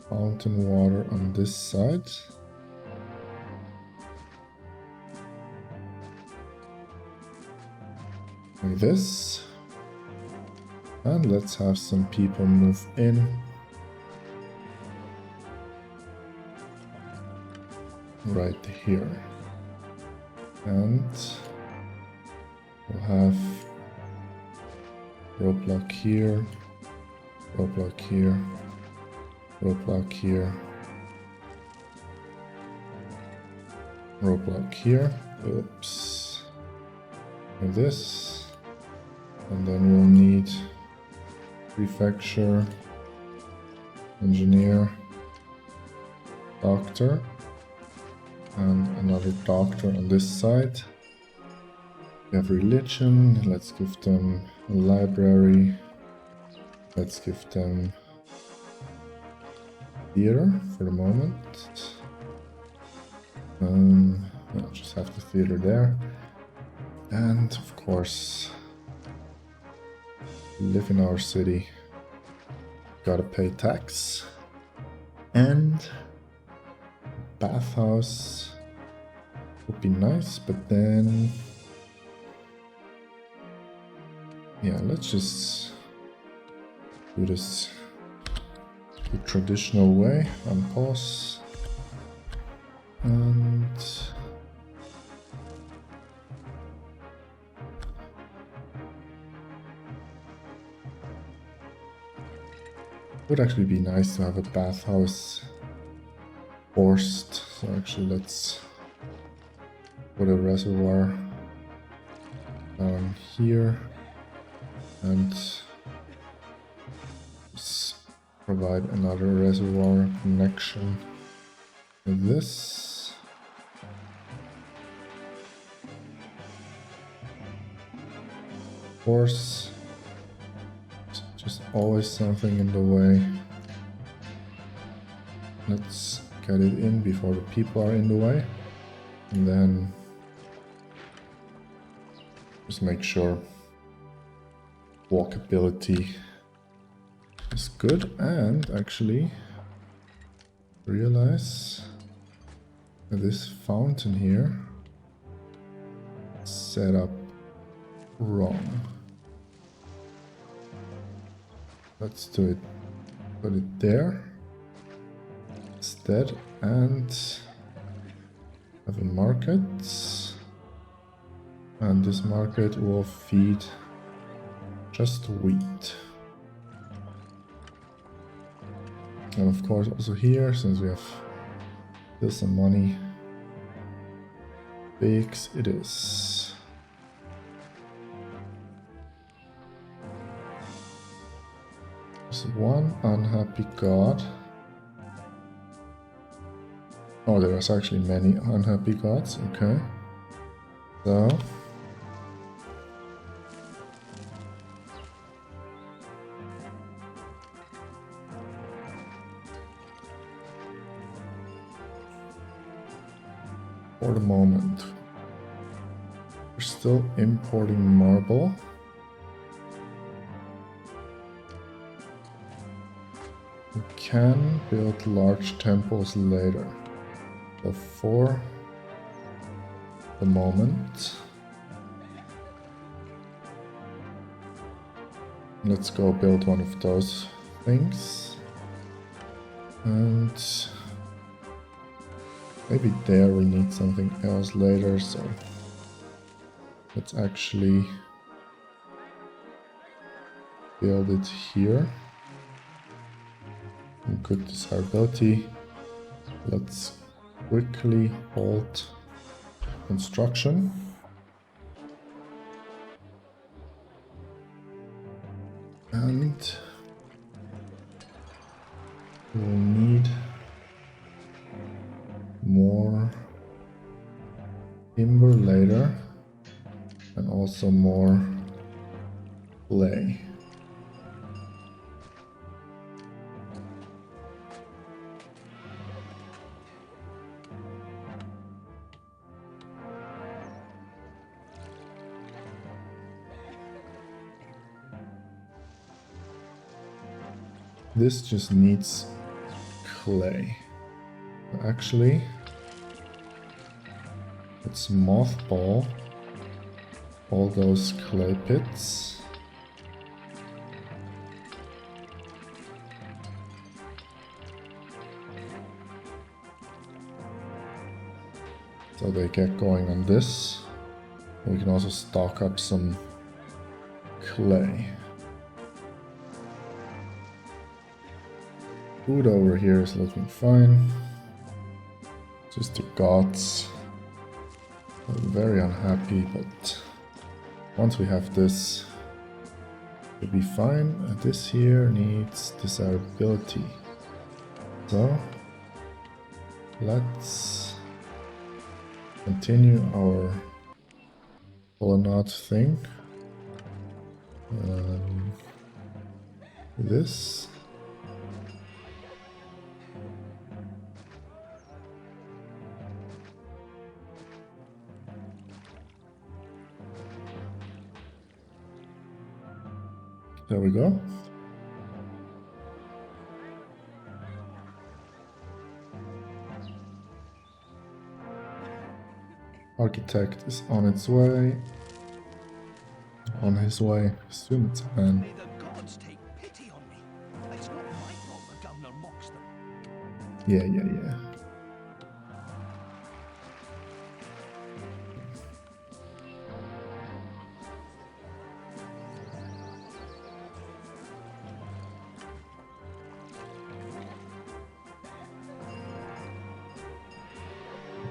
A: fountain water on this side. Like this. And let's have some people move in. Right here. And we'll have roadblock here, roadblock here, roadblock here, roadblock here. Oops. Like this. And then we'll need prefecture, engineer, doctor, and another doctor on this side. We have religion, let's give them a library, let's give them theater for the moment. I'll just have the theater there. And of course, live in our city, gotta pay tax. And bathhouse would be nice, but then yeah, let's just do this the traditional way. On pause. And it would actually be nice to have a bathhouse forced. So actually let's put a reservoir down here and provide another reservoir connection with this. Of course, There's always something in the way. Let's get it in before the people are in the way. And then just make sure walkability is good. And actually realize that this fountain here is set up wrong. Let's do it. Put it there instead and have a market. And this market will feed just wheat. And of course also here, since we have still some money, pigs it is. There's one unhappy god. Oh, there was actually many unhappy gods, okay. So for the moment, we're still importing marble. We can build large temples later. So for the moment, let's go build one of those things. And maybe there we need something else later, so let's actually build it here. And good desirability. Let's quickly halt construction. And we'll need more timber later and also more clay. This just needs clay. Actually, let's mothball all those clay pits. So they get going on this. We can also stock up some clay. Food over here is looking fine. Just the gods are very unhappy, but once we have this, it'll be fine. This here needs desirability. So let's continue our colonnade thing. This. There we go. Architect is on its way. On his way. Assume it's a man.
B: May the gods take pity on me. It's not my fault the governor mocks them.
A: Yeah.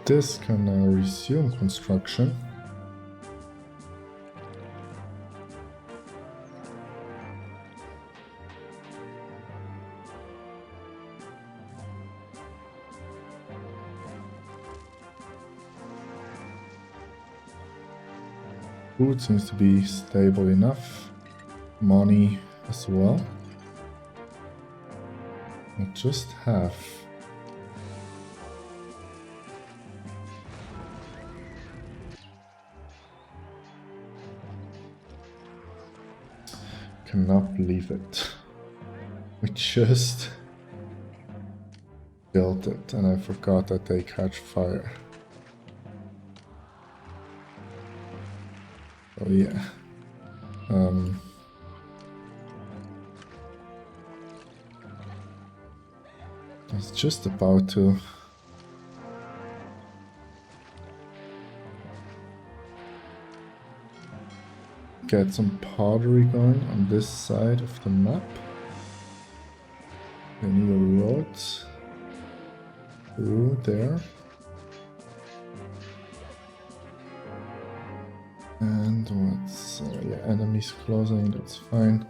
A: This can now resume construction. Food seems to be stable enough. Money as well. I just have cannot believe it. We just built it and I forgot that they catch fire. Oh yeah. I was just about to get some pottery going on this side of the map. We need a road through there. And what's yeah, enemies closing, that's fine.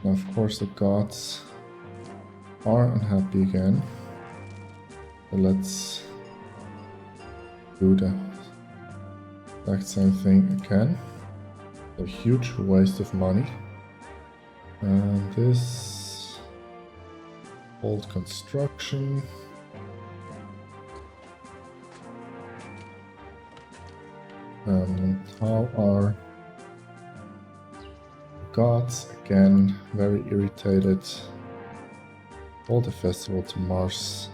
A: And of course the gods are unhappy again. So let's do the exact same thing again. A huge waste of money. And this old construction. How are gods again very irritated? Hold the festival to Mars.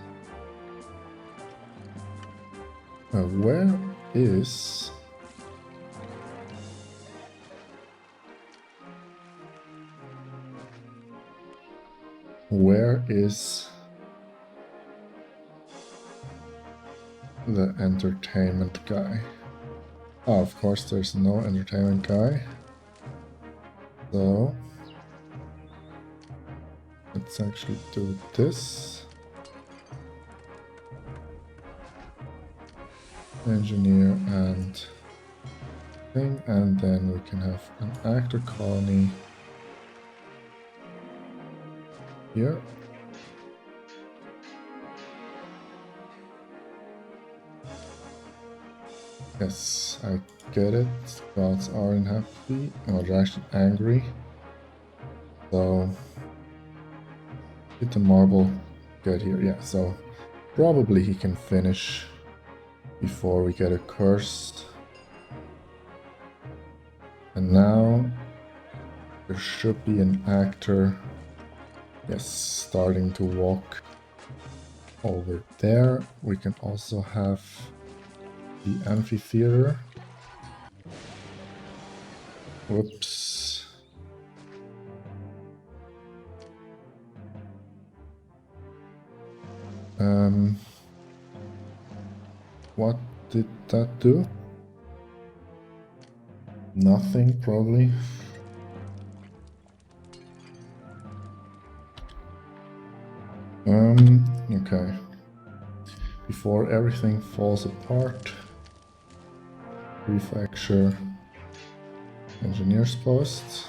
A: Where is the entertainment guy? Oh, of course there's no entertainment guy. So let's actually do this. Engineer and thing, and then we can have an actor colony here. Yes, I get it. Gods aren't happy, or they're actually angry. So hit the marble, get here. Yeah, so probably he can finish before we get a curse. And now there should be an actor, yes, starting to walk over there. We can also have the amphitheater. Whoops. What did that do? Nothing, probably. Okay. Before everything falls apart, prefecture, engineer's post.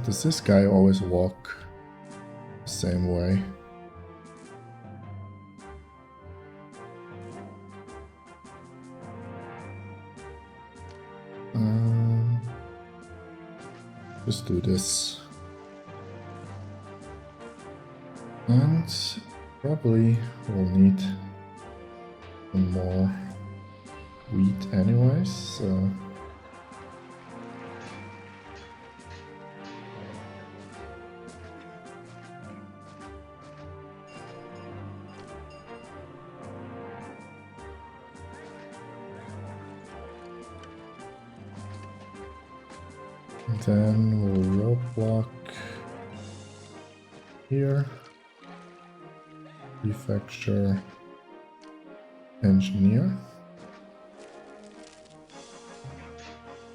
A: Does this guy always walk the same way? Just do this. And probably we'll need some more wheat anyways, so then we'll roadblock here, prefecture, engineer.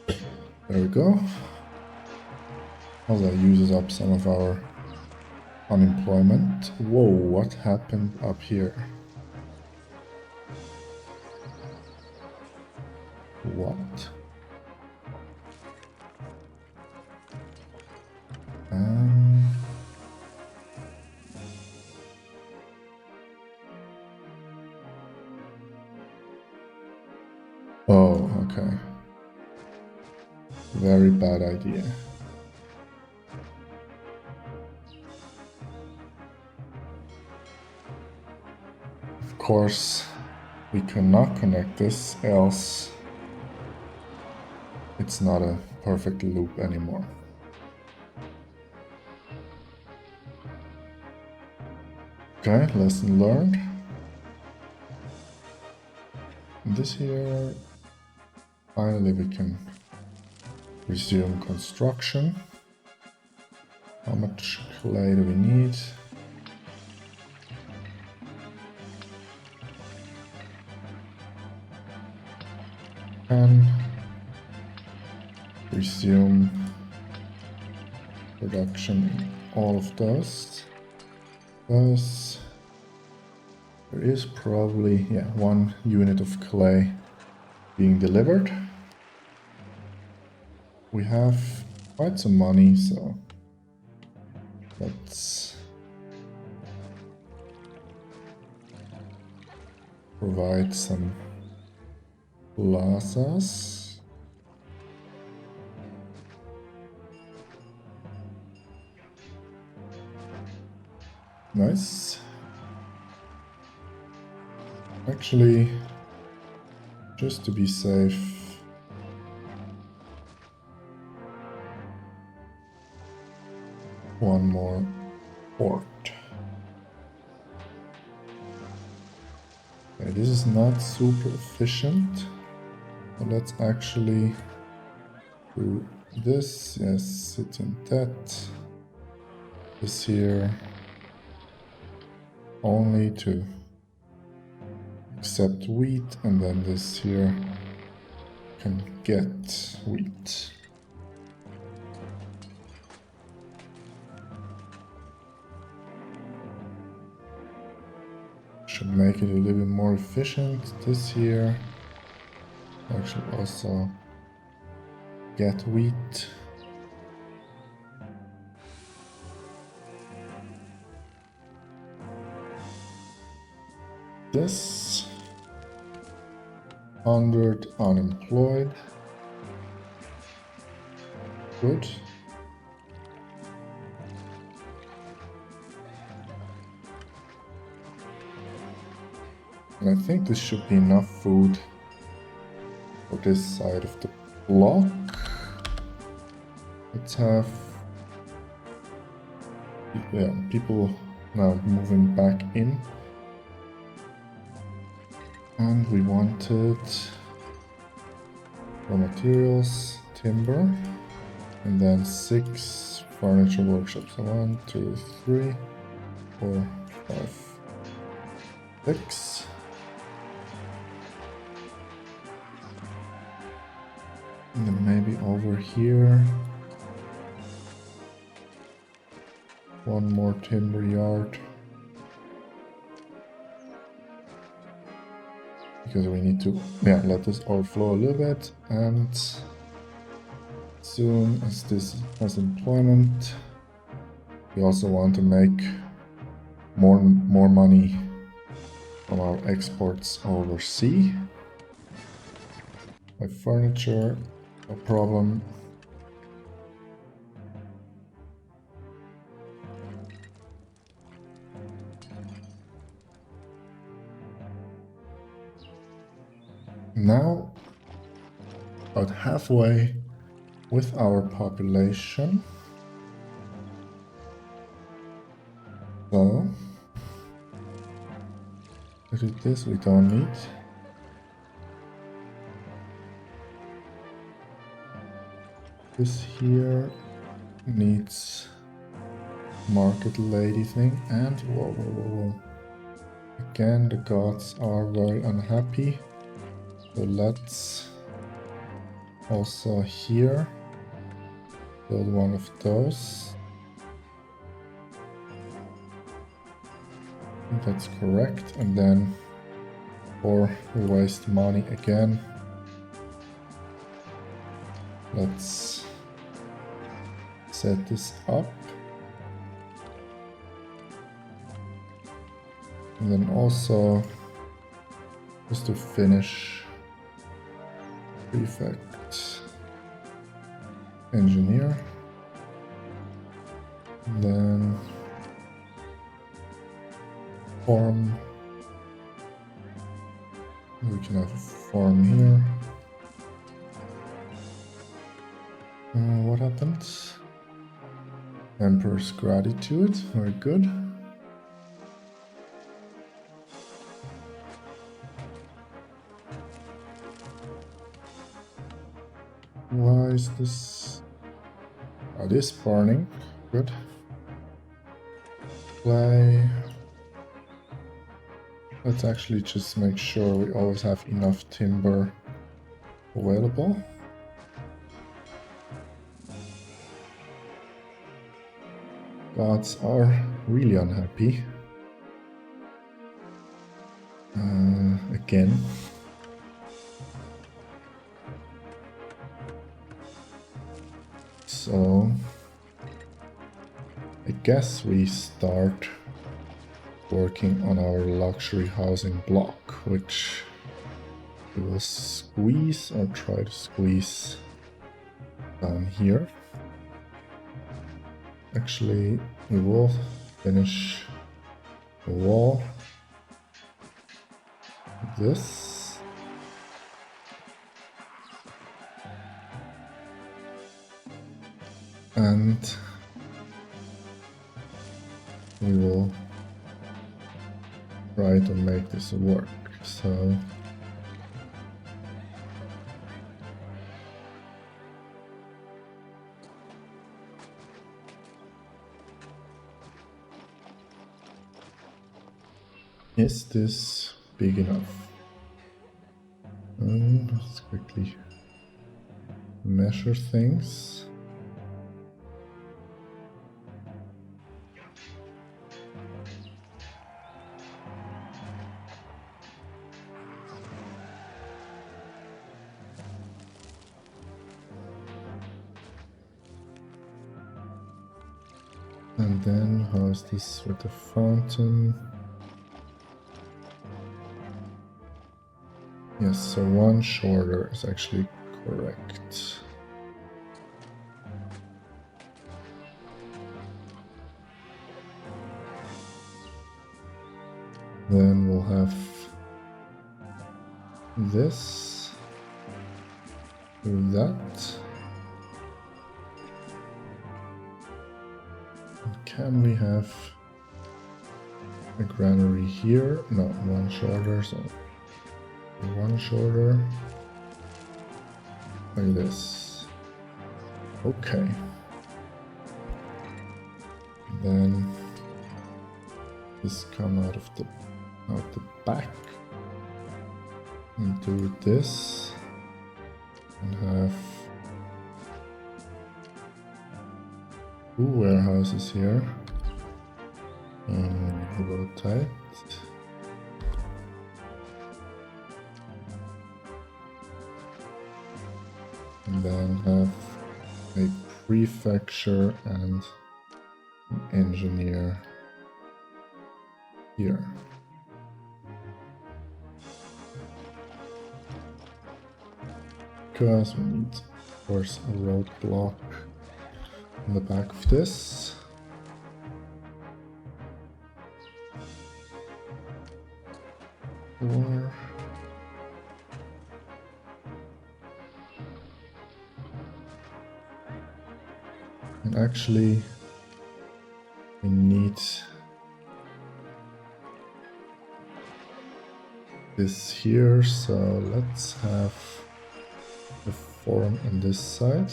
A: There we go. Also uses up some of our unemployment. Whoa, what happened up here? What? Oh, okay. Very bad idea. Of course, we cannot connect this, else it's not a perfect loop anymore. Okay, lesson learned. This here, finally we can resume construction. How much clay do we need? And resume production in all of those. Thus, there is probably, yeah, 1 unit of clay being delivered. We have quite some money, so let's provide some plazas. Nice. Actually, just to be safe, one more port. Okay, this is not super efficient. So let's actually do this. Yes, sit in that. This here only to accept wheat, and then this here can get wheat. Should make it a little bit more efficient. This here actually also get wheat. This 100 unemployed. Good. And I think this should be enough food for this side of the block. Let's have people now moving back in. And we wanted raw materials, timber, and then 6 furniture workshops. 1, 2, 3, 4, 5, 6. And then maybe over here, 1 more timber yard. Because we need to, let this overflow a little bit, and as soon as this has employment, we also want to make more money from our exports overseas. My furniture, no problem. Now, about halfway with our population. So, look at this, we don't need. This here needs market lady thing, and whoa. Again, the gods are very unhappy. So let's also here build 1 of those. I think that's correct. And then, or we waste money again, let's set this up. And then also, just to finish Prefect engineer. Then farm. We can have a farm here. What happened? Emperor's gratitude. Very good. Why is this? Oh, this burning. Good. Play. Let's actually just make sure we always have enough timber available. Gods are really unhappy. Again. So I guess we start working on our luxury housing block, which we will squeeze or try to squeeze down here. Actually, we will finish the wall. This. And we will try to make this work. So is this big enough? Let's quickly measure things. And then how's this with the fountain? Yes, so one shorter is actually correct. Then we'll have this, do that. Can we have a granary here? No, one shorter, so one shorter, like this. Okay. Then this come out the back and do this and have two warehouses here. A little tight. And then have a prefecture and an engineer here. Because we need, of course, a roadblock on the back of this. Or and actually we need this here, so let's have the forum on this side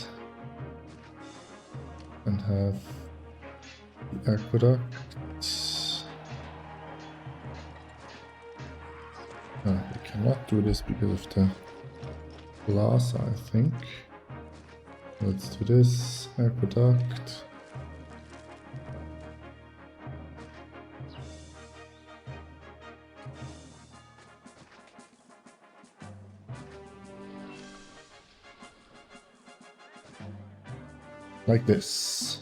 A: and have the aqueduct. We cannot do this because of the plaza, I think. Let's do this aqueduct. Like this.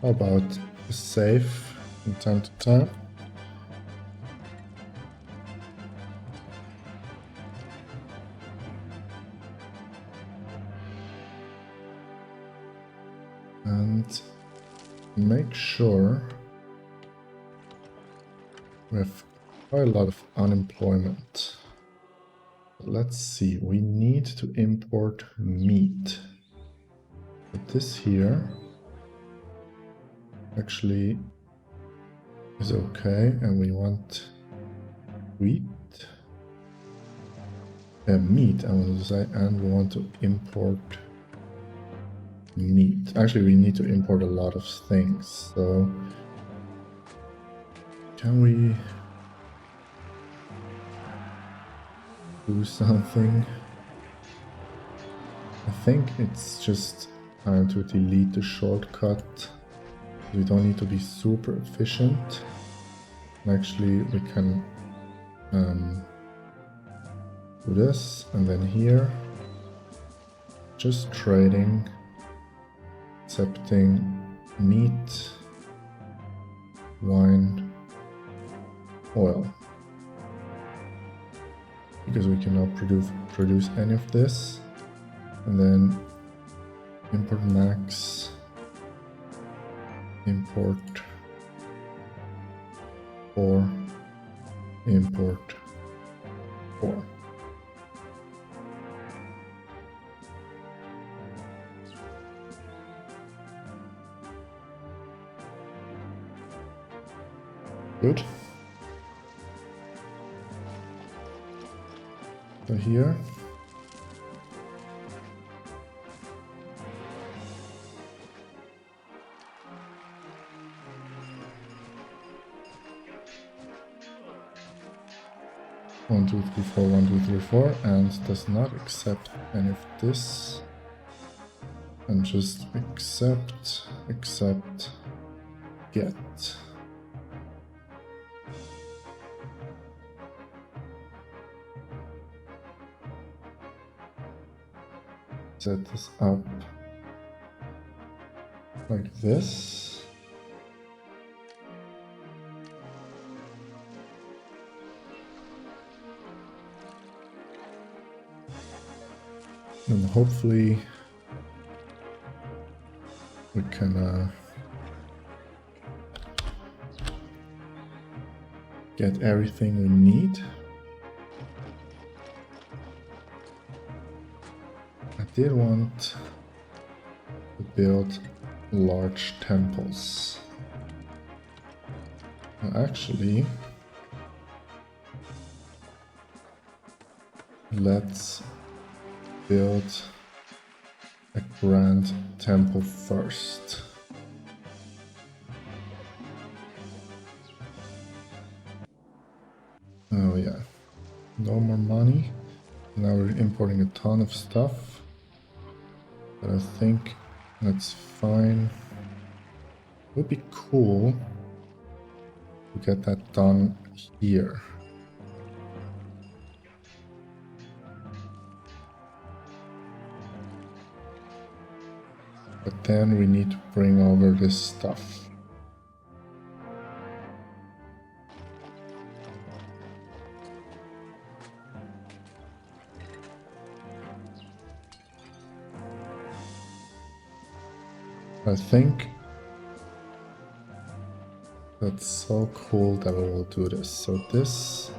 A: How about a save from time to time? and make sure we have quite a lot of unemployment. Let's see, we need to import meat. But this here actually is okay, and we want wheat. Meat, I want to say, and we want to import meat. Actually, we need to import a lot of things, so can we do something? I think it's just time to delete the shortcut. We don't need to be super efficient. Actually, we can do this, and then here, just trading, accepting meat, wine, oil. Because we cannot produce any of this. And then import max, import 4, import 4. Good. So here, one, two, three, four, 1, 2, 3, 4, and does not accept any of this. And just accept, get. Set this up like this. And hopefully we can get everything we need. I did want to build large temples. Actually, let's build a grand temple first. Oh yeah, no more money. Now we're importing a ton of stuff, but I think that's fine. It would be cool to get that done here. But then we need to bring over this stuff. I think that's so cool that we will do this. So this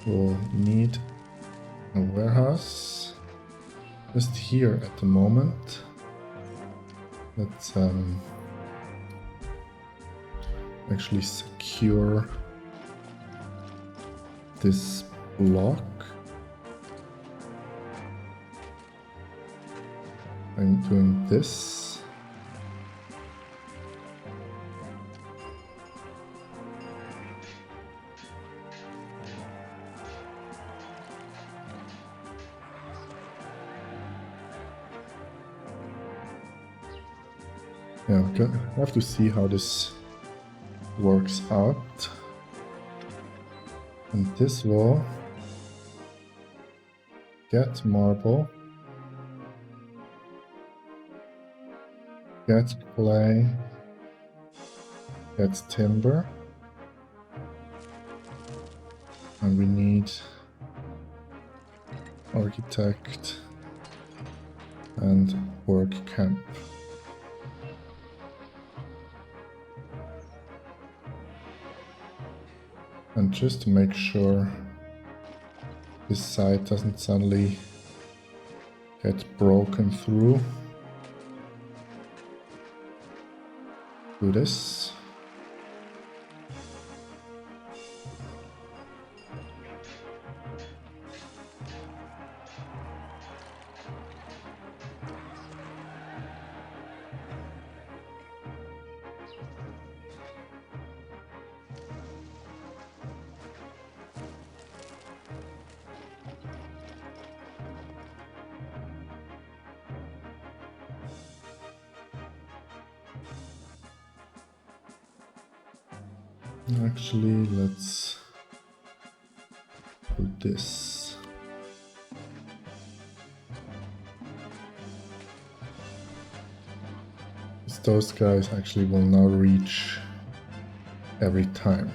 A: will need a warehouse just here at the moment. Let's actually secure this block. I'm doing this. Yeah, I have to see how this works out. And this will get marble, get clay, get timber, and we need architect and work camp. And just to make sure this side doesn't suddenly get broken through, do this. Actually, let's do this. Those guys actually will now reach every time.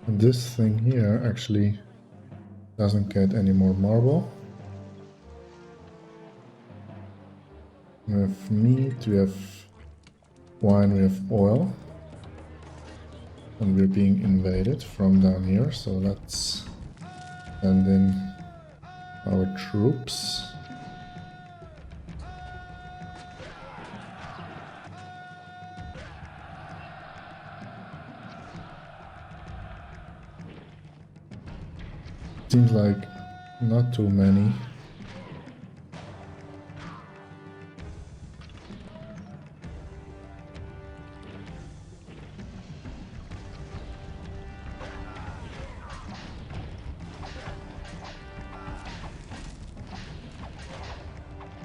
A: And this thing here actually doesn't get any more marble. We have meat, we have wine, we have oil. And we're being invaded from down here, so let's send in our troops. Seems like not too many.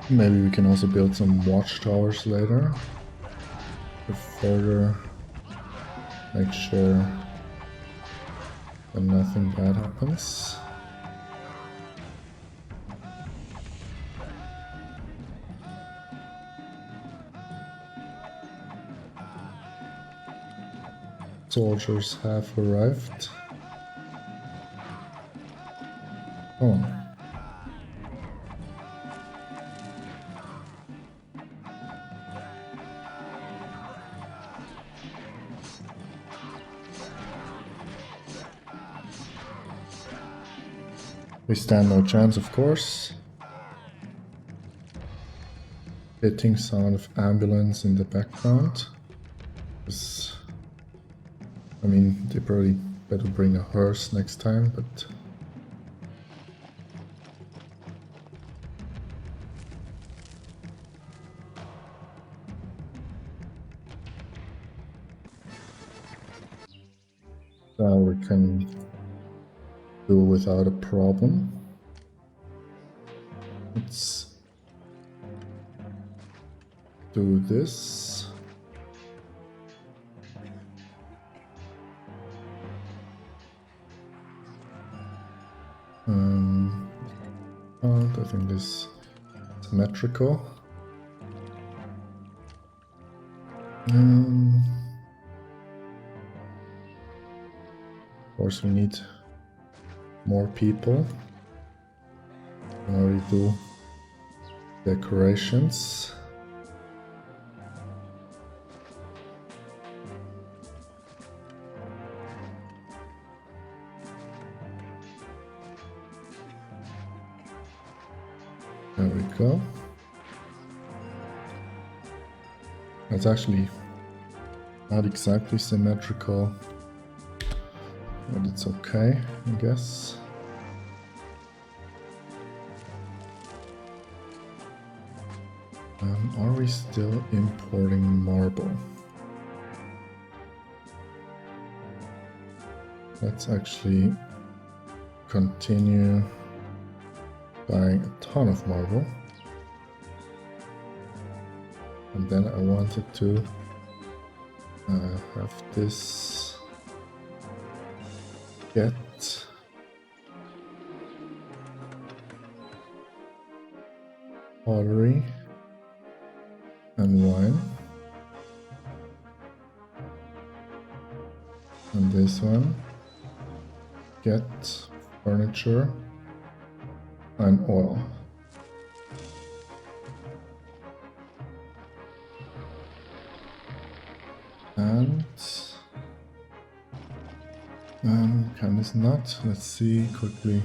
A: Maybe we can also build some watchtowers later to further make sure that nothing bad happens. Soldiers have arrived. Oh. We stand no chance, of course. Hitting sound of ambulance in the background. I mean, they probably better bring a hearse next time, but... Now we can do without a problem. Let's do this. I think this is symmetrical. Of course, we need more people in order to do decorations. There we go. It's actually not exactly symmetrical, but it's okay, I guess. Are we still importing marble? Let's actually continue buying a ton of marble. And then I wanted to have this get pottery and wine. And this one get furniture and oil. And can this not? Let's see quickly.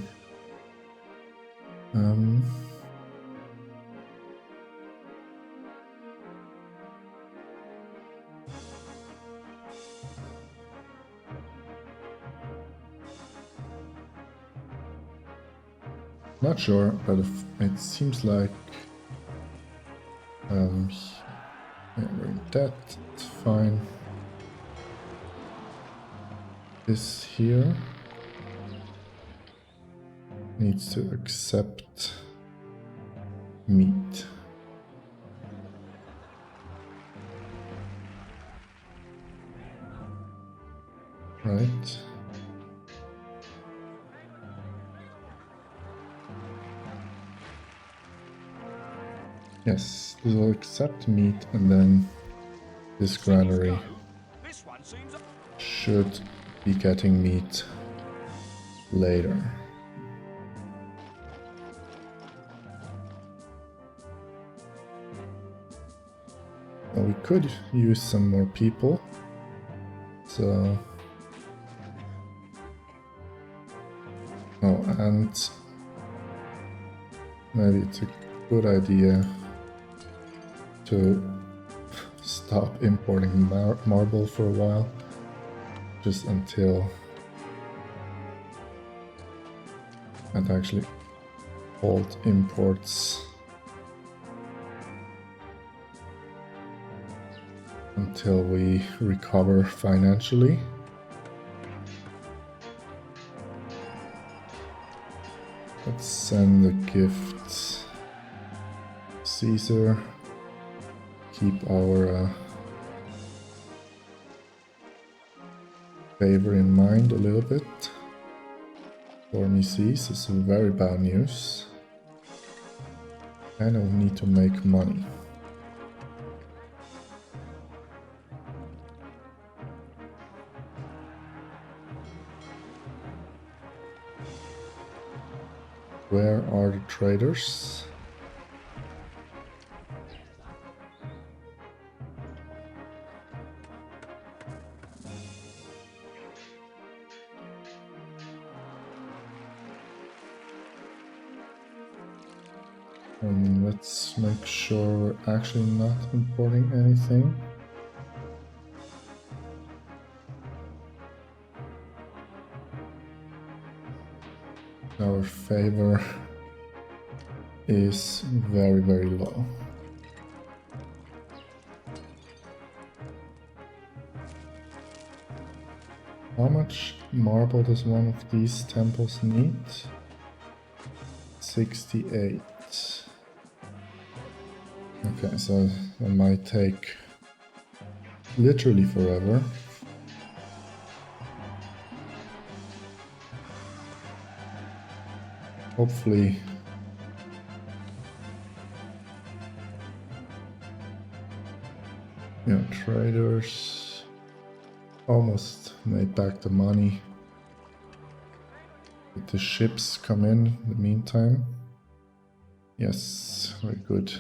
A: Not sure, but if it seems like yeah, that's fine. This here needs to accept meat. Right. Yes, this will accept meat, and then this granary should be getting meat later. Well, we could use some more people, so... Oh, and maybe it's a good idea to stop importing marble for a while, just until and actually halt imports until we recover financially. Let's send the gifts. Caesar, keep our favor in mind a little bit. Stormy seas is very bad news. And I'll need to make money. Where are the traders? Let's make sure we're actually not importing anything. Our favor is very, very low. How much marble does one of these temples need? 68. Okay, so it might take literally forever. Hopefully yeah, traders almost made back the money. Did the ships come in the meantime? Yes, very good.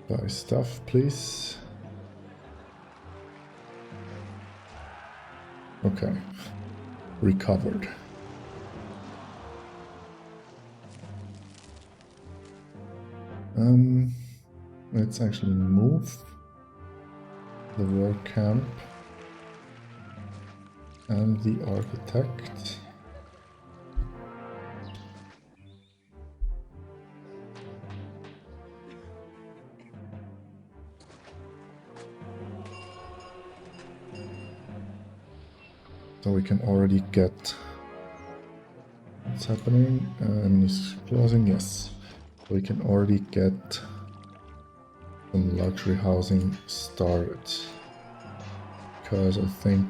A: Buy stuff, please. Okay, recovered. Let's actually move the war camp and the architect. So we can already get what's happening, and it's closing, yes. We can already get some luxury housing started, because I think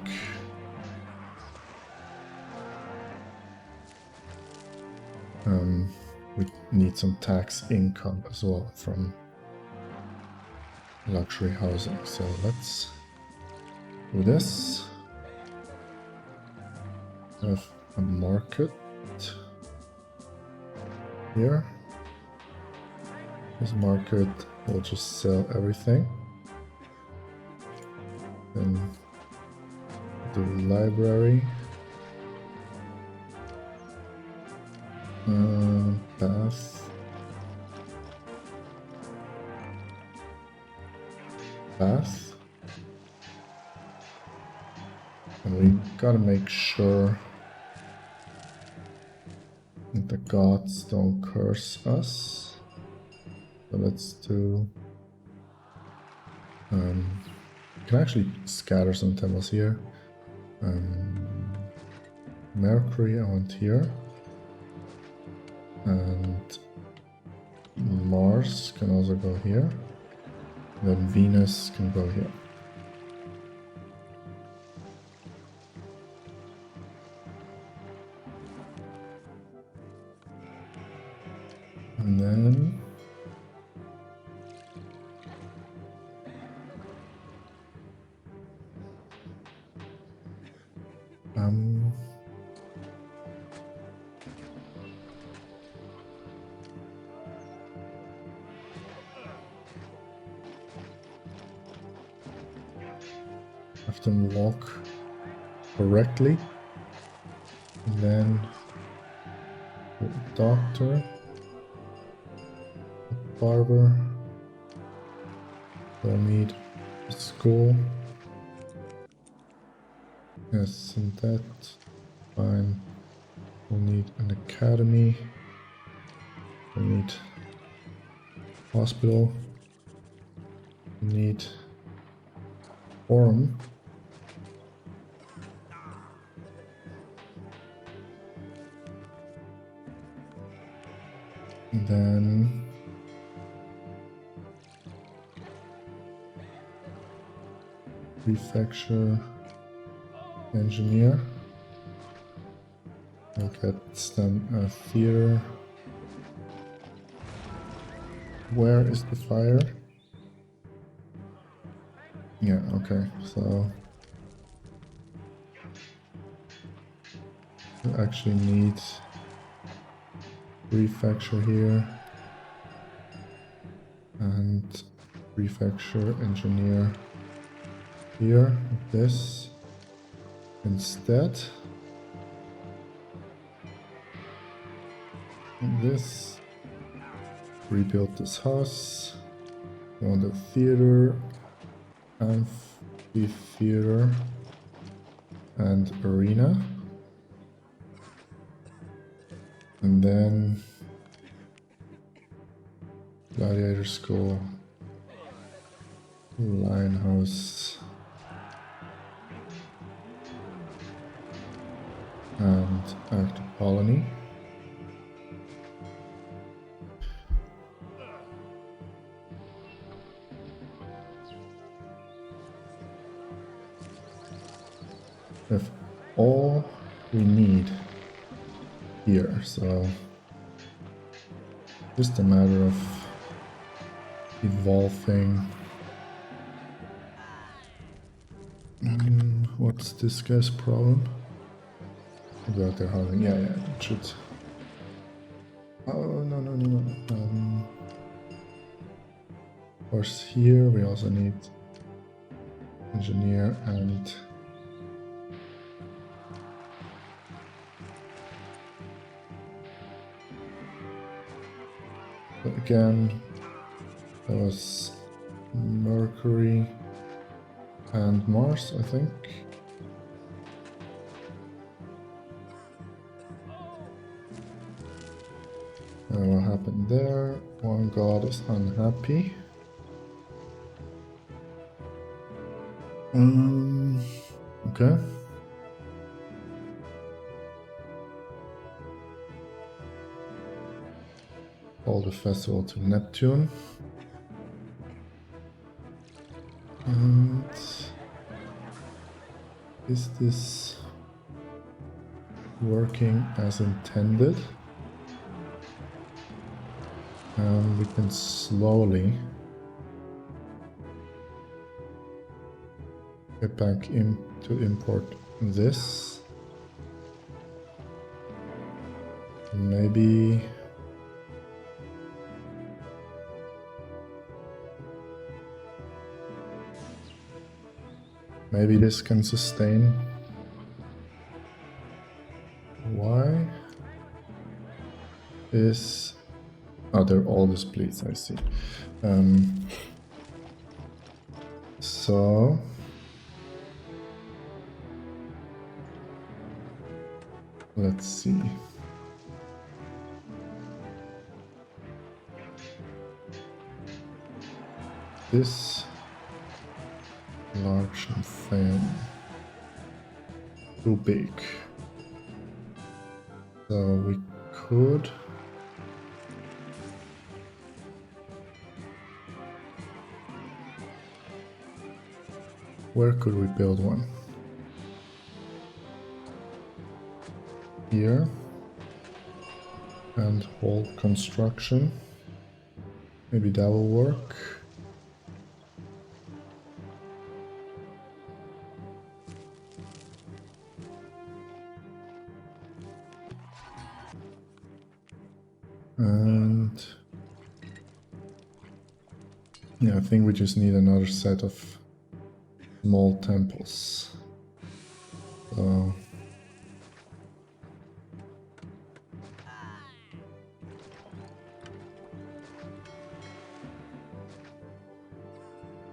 A: we need some tax income as well from luxury housing. So let's do this. Have a market here. This market will just sell everything. Then the library. Bath. Bath. And we gotta make sure that the gods don't curse us. So let's do... you can actually scatter some temples here. Mercury I want here. And Mars can also go here. Then Venus can go here. And then have them walk correctly. And then the doctor, the barber, we'll need a school. Yes, and that, fine. We'll need an academy. We need hospital. We need forum. And then prefecture engineer. We'll get them a theater. Where is the fire? Yeah, okay, so we actually need prefecture here and prefecture engineer here, like this. Instead, this, rebuild this house. We want a theater, amphitheater, and arena. And then gladiator school, lion house, and active colony. If all we need here, so just a matter of evolving. What's this guy's problem? About their housing, yeah, it should. Oh no. Of course, here we also need engineer and again, that was Mercury and Mars, I think. What happened there? One god is unhappy. Okay. Call the festival to Neptune. And is this working as intended? We can slowly get back in to import this. Maybe this can sustain. Why is... Oh, they're all displeased, I see. So let's see. This large and thin, too big. So we could where could we build one? Here. And hold construction. Maybe that will work. And yeah, I think we just need another set of small temples. So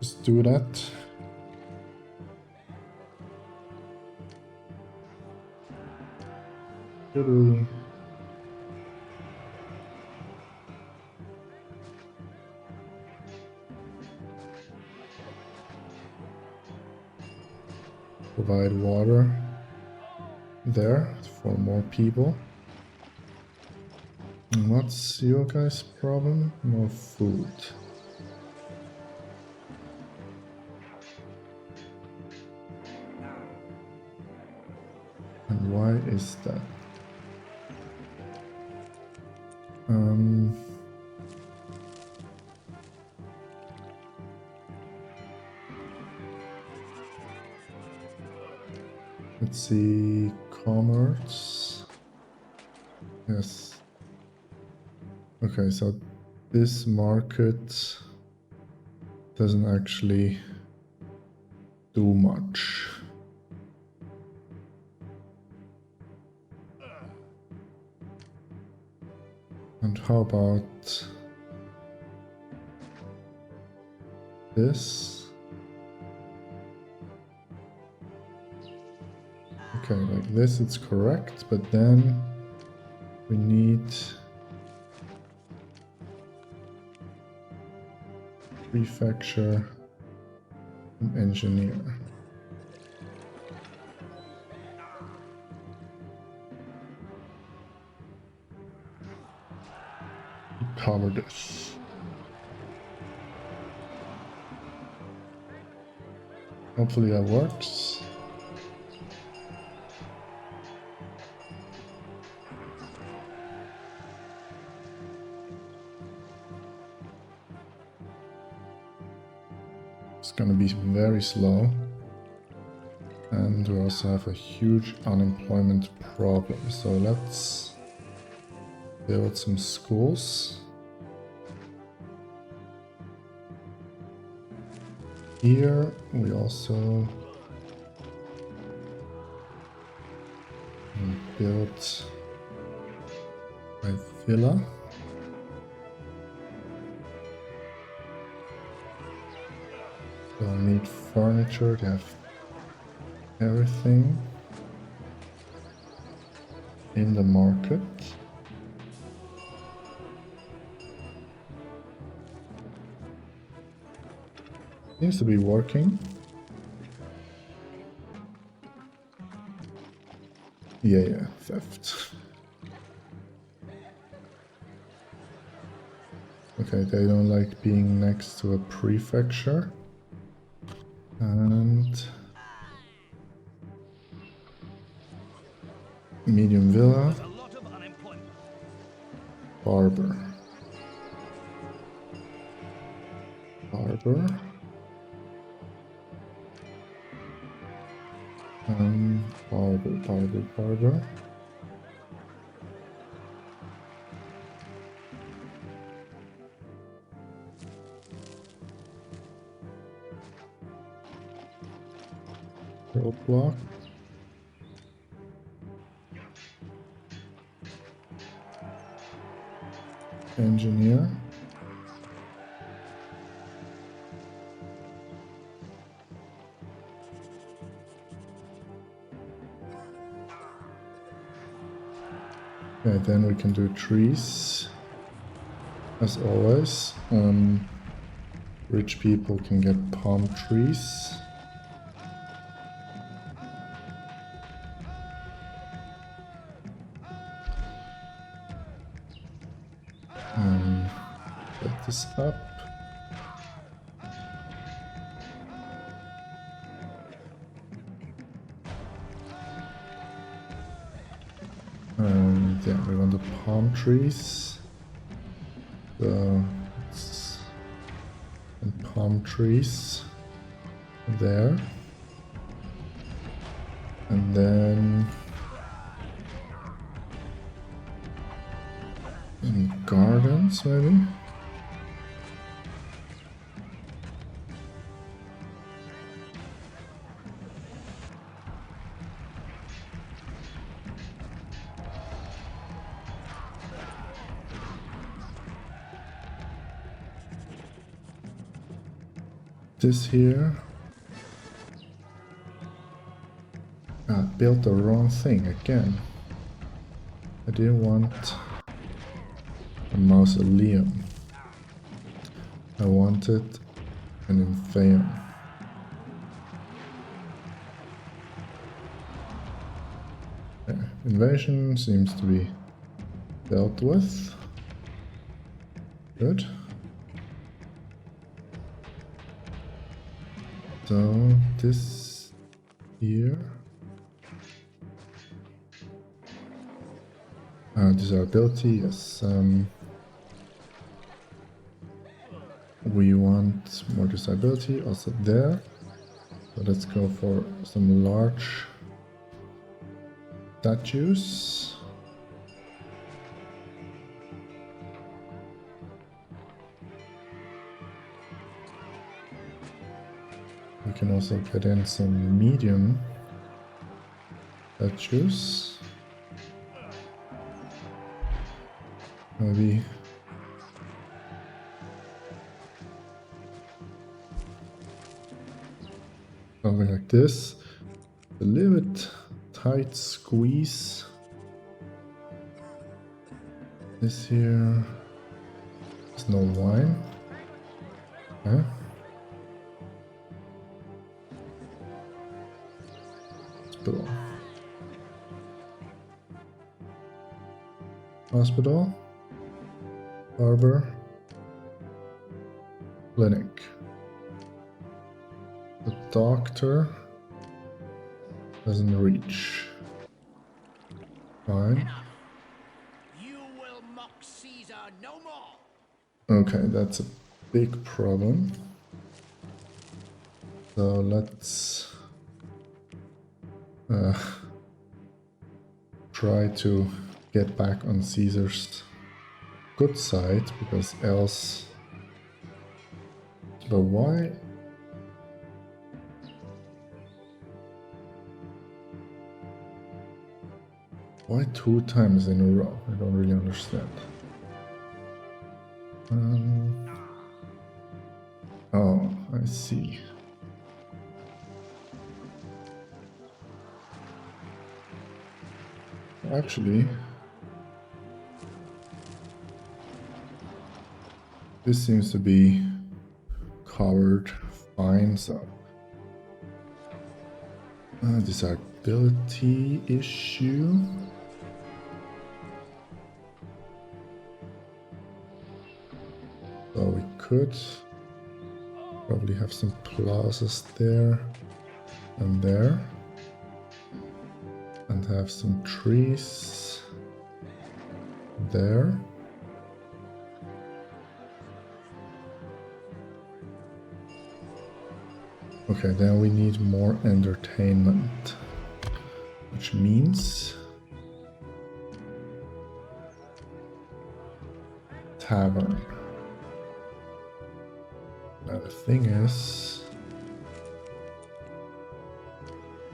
A: just do that. Provide water there for more people. And what's your guys' problem? No food. And why is that? Let's see, commerce. Yes. Okay, so this market doesn't actually do much. And how about this? Okay, like this it's correct, but then we need prefecture and engineer. Cover this. Hopefully that works. It's gonna be very slow. And we also have a huge unemployment problem. So let's build some schools. Here we also built a villa. So I need furniture to have everything in the market. Seems to be working. Yeah, theft. Okay, they don't like being next to a prefecture. And medium villa. Barber. barber. Roadblock. Engineer. Okay, then we can do trees, as always. Rich people can get palm trees. Set this up. And yeah, we want the palm trees. And palm trees there. And then in gardens maybe. This here. I built the wrong thing again. I didn't want a mausoleum. I wanted an infeum. Okay. Invasion seems to be dealt with. Good. So this here. Desirability, yes. We want more desirability also there. So let's go for some large statues. We can also get in some medium statues. Maybe something like this. A little bit tight squeeze. This here is no wine. Okay. Hospital, barber, clinic. The doctor doesn't reach. Fine.
B: You will mock Caesar no more.
A: Okay, that's a big problem. So let's try to get back on Caesar's good side, because else... But why? Why 2 times in a row? I don't really understand. Oh, I see. Actually, this seems to be covered fine, so desirability issue. So we could probably have some plazas there and there, and have some trees there. Okay, then we need more entertainment, which which means tavern. Now the thing is,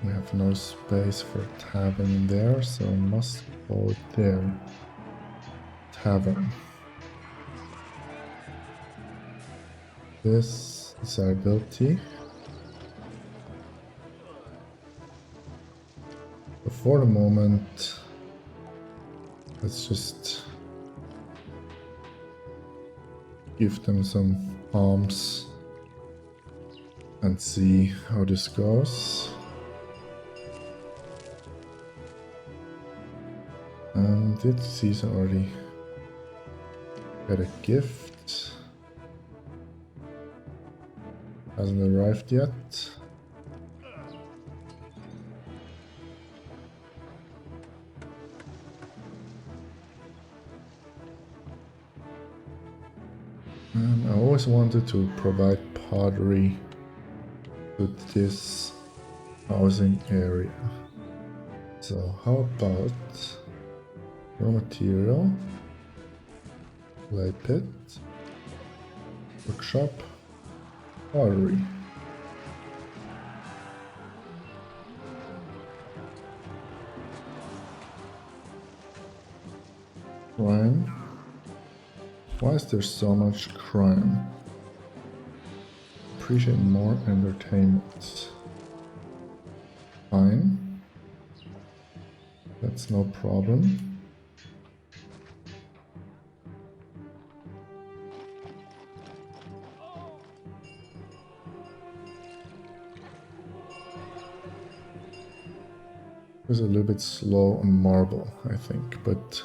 A: we have no space for tavern there, so I must go there. Tavern. This is our ability. But for the moment, let's just give them some arms and see how this goes. And did Caesar already get a gift? Hasn't arrived yet. I always wanted to provide pottery to this housing area. So how about raw material, clay pit, workshop, pottery. Crime. Why is there so much crime? Appreciate more entertainment. Fine. That's no problem. It was a little bit slow on marble, I think, but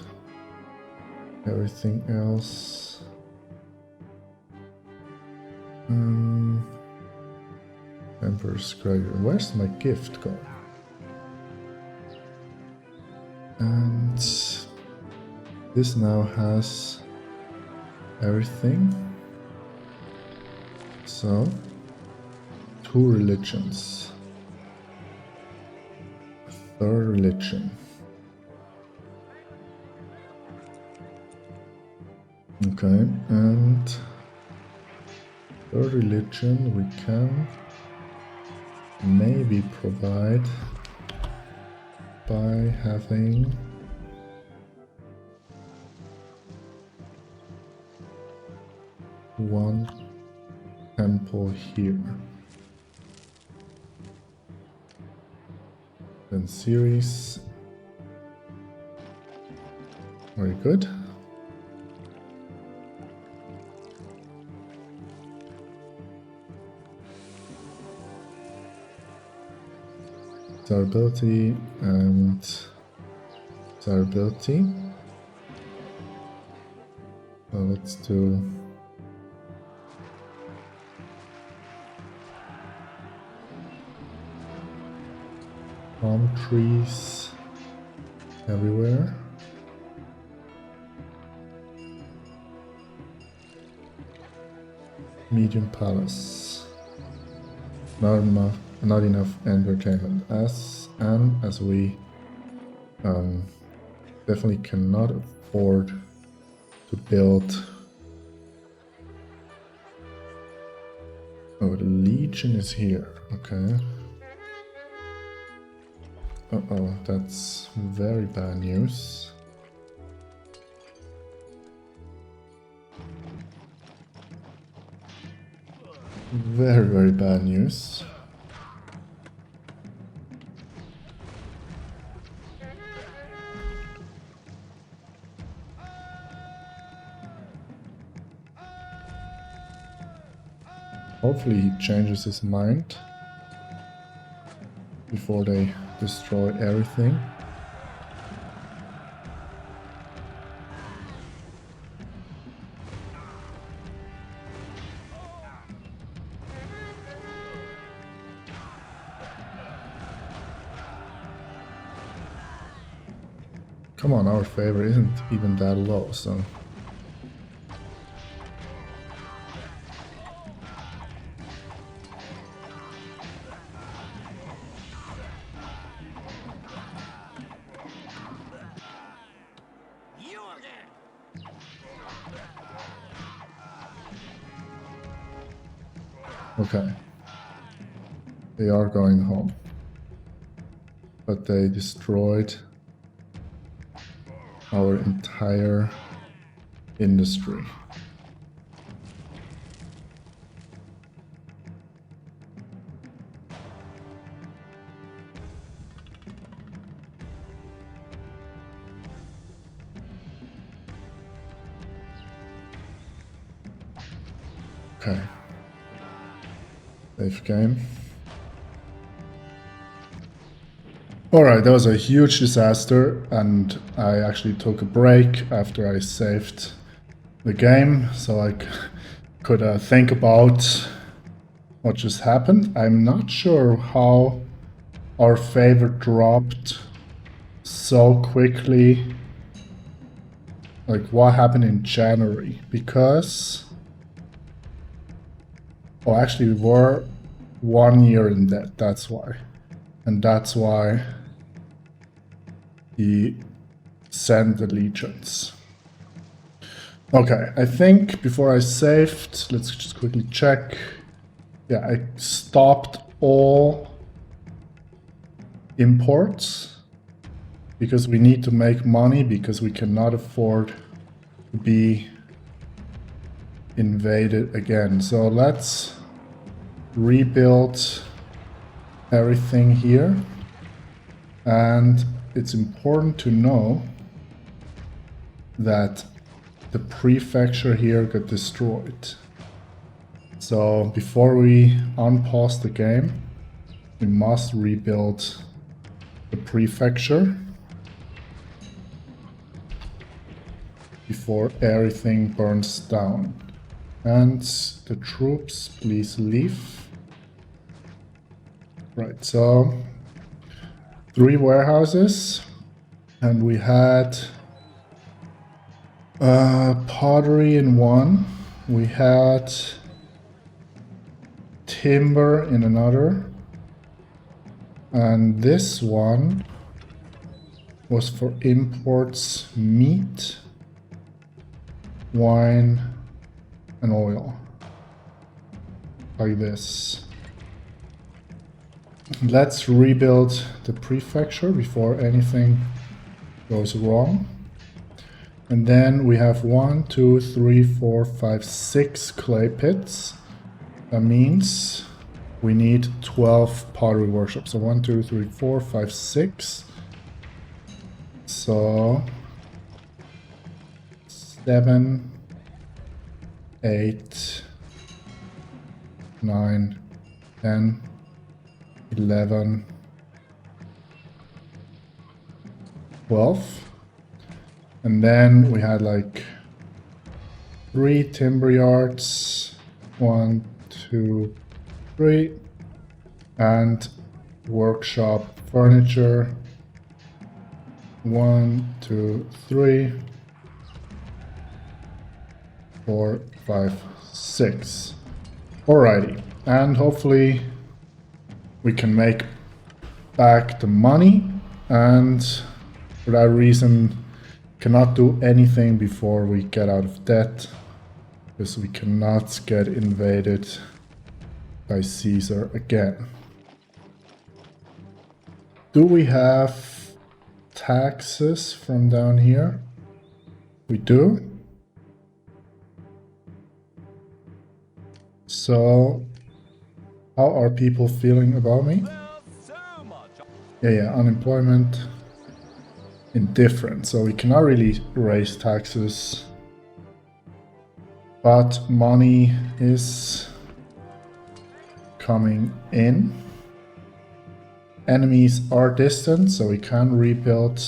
A: everything else... Emperor's Crater. Where's my gift go? And this now has everything. So, 2 religions. A 3rd religion. Okay, and 3rd religion we can maybe provide by having one temple here. Then series. Very good. Desirability and desirability. So let's do palm trees everywhere. Medium palace. Not enough entertainment. As we definitely cannot afford to build. Oh, the Legion is here. Okay. Uh-oh, that's very bad news. Very, very bad news. Hopefully he changes his mind before they destroy everything. Come on, our favor isn't even that low, so... Okay. They are going home. But they destroyed our entire industry. Okay. Save game. Alright, that was a huge disaster, and I actually took a break after I saved the game, so I could think about what just happened. I'm not sure how our favor dropped so quickly. Like, what happened in January? Because... oh, actually, we were 1 year in debt, that's why. And that's why he sent the legions. Okay, I think before I saved, let's just quickly check. Yeah, I stopped all imports because we need to make money, because we cannot afford to be invaded again. So let's rebuild everything here. And it's important to know that the prefecture here got destroyed. So before we unpause the game, we must rebuild the prefecture before everything burns down. And the troops, please leave. Right, so 3 warehouses, and we had pottery in one, we had timber in another, and this one was for imports meat, wine, and oil, like this. Let's rebuild the prefecture before anything goes wrong. And then we have 1, 2, 3, 4, 5, 6 clay pits. That means we need 12 pottery workshops. So 1, 2, 3, 4, 5, 6. So 7, 8, 9, 10, 11, 12. And then we had like 3 timber yards, 1, 2, 3, and workshop furniture, 1, 2, 3, 4, 5, 6. Alrighty, and hopefully we can make back the money, and for that reason cannot do anything before we get out of debt, because we cannot get invaded by Caesar again. Do we have taxes from down here? We do. So how are people feeling about me? Yeah, unemployment, indifferent. So we cannot really raise taxes, but money is coming in. Enemies are distant, so we can rebuild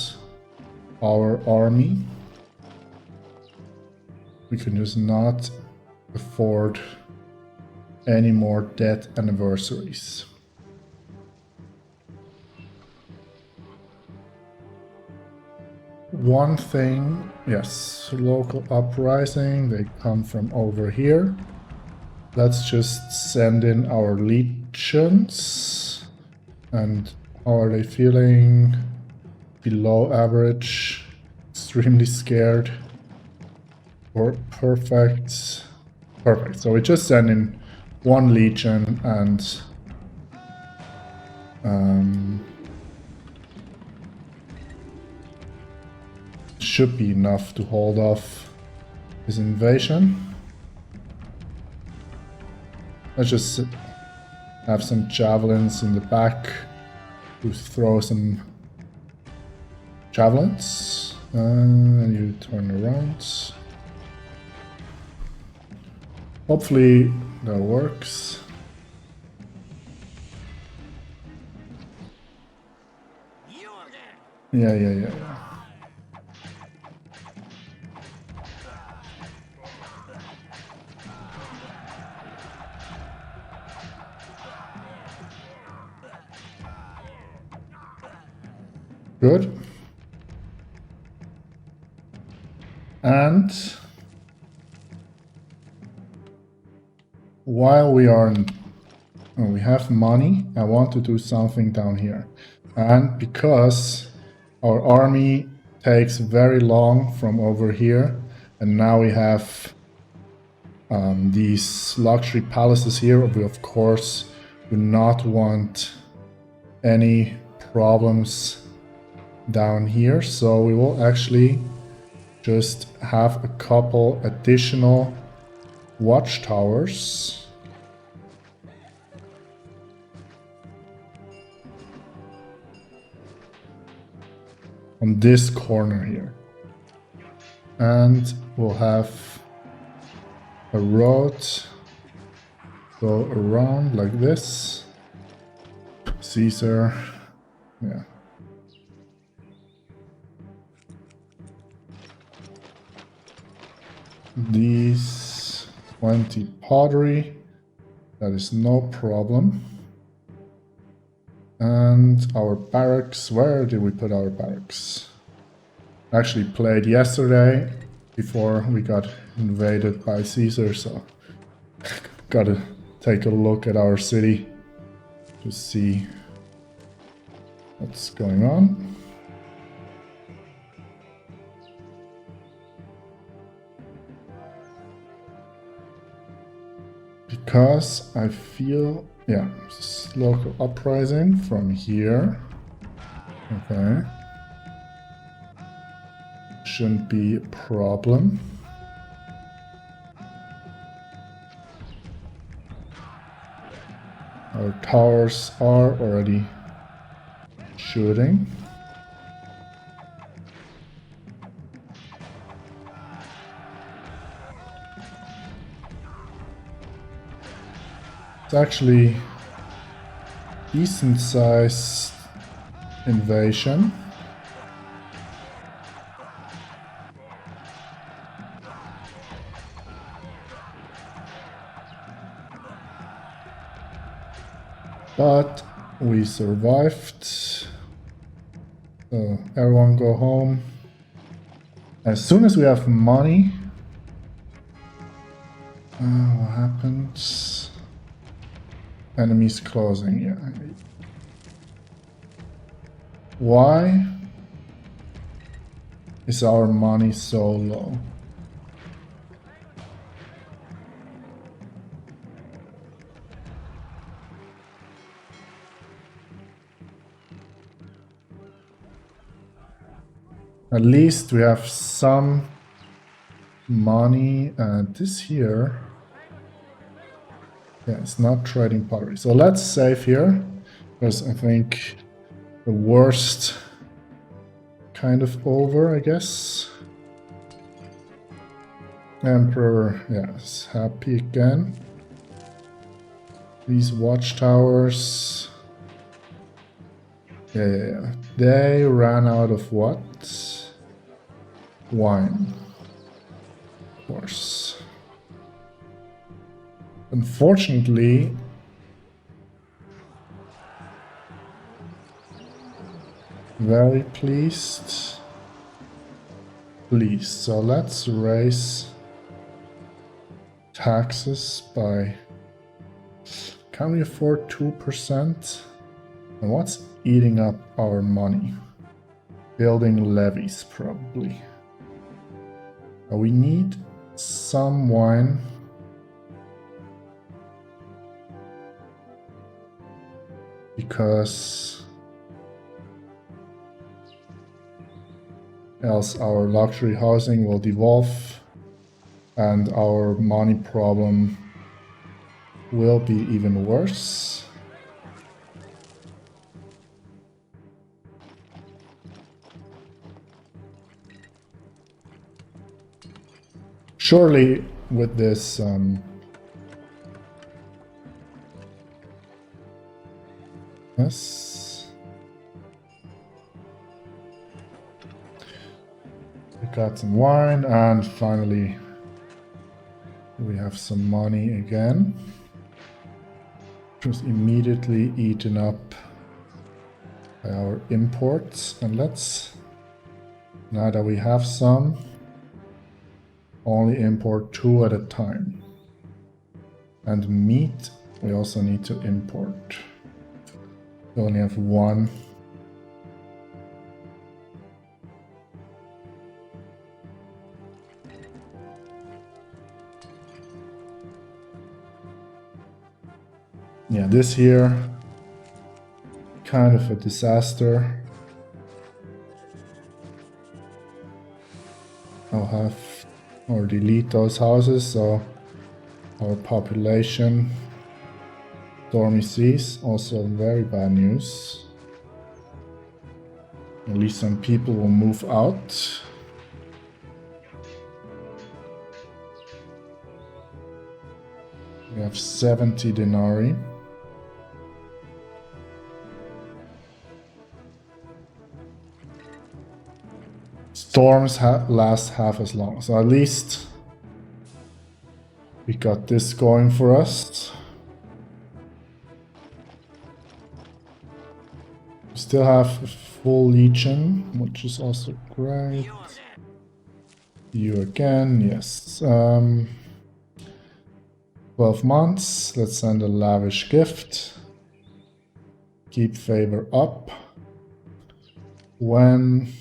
A: our army. We can just not afford any more debt anniversaries. One thing, yes, local uprising, they come from over here. Let's just send in our legions. And how are they feeling? Below average, extremely scared, or perfect. Perfect, so we just send in one legion and should be enough to hold off his invasion. Let's just have some javelins in the back to throw some javelins. And you turn around. Hopefully that works. Yeah. Good. And while we are in, we have money, I want to do something down here. And because our army takes very long from over here, and now we have these luxury palaces here, we of course do not want any problems down here, so we will actually just have a couple additional watchtowers. On this corner here. And we'll have a road go around like this. Caesar, yeah. These 20 pottery, that is no problem. And our barracks, where did we put our barracks? Actually played yesterday before we got invaded by Caesar, so gotta take a look at our city to see what's going on. Because I feel, yeah, local uprising from here. Okay. Shouldn't be a problem. Our towers are already shooting. It's actually decent sized invasion. But we survived. So everyone go home. As soon as we have money, what happens? Enemies closing, yeah. Why is our money so low? At least we have some money. This here, yeah, it's not trading pottery. So let's save here, because I think the worst kind of over, I guess. Emperor, yeah, is happy again. These watchtowers. Yeah. They ran out of what? Wine. Of course. Unfortunately, very pleased. Please, so let's raise taxes by... Can we afford 2%? And what's eating up our money? Building levies, probably. We need some wine. because else our luxury housing will devolve and our money problem will be even worse. Surely with this yes, we got some wine, and finally we have some money again. Just immediately eaten up by our imports. And let's, now that we have some, only import 2 at a time. And meat, we also need to import. We only have 1. Yeah, this year, kind of a disaster. I'll have or delete those houses, so our population, stormy seas, also very bad news. At least some people will move out. We have 70 denarii. Storms last half as long, so at least we got this going for us. We still have a full legion, which is also great. You again, yes. 12 months, let's send a lavish gift. Keep favor up. When?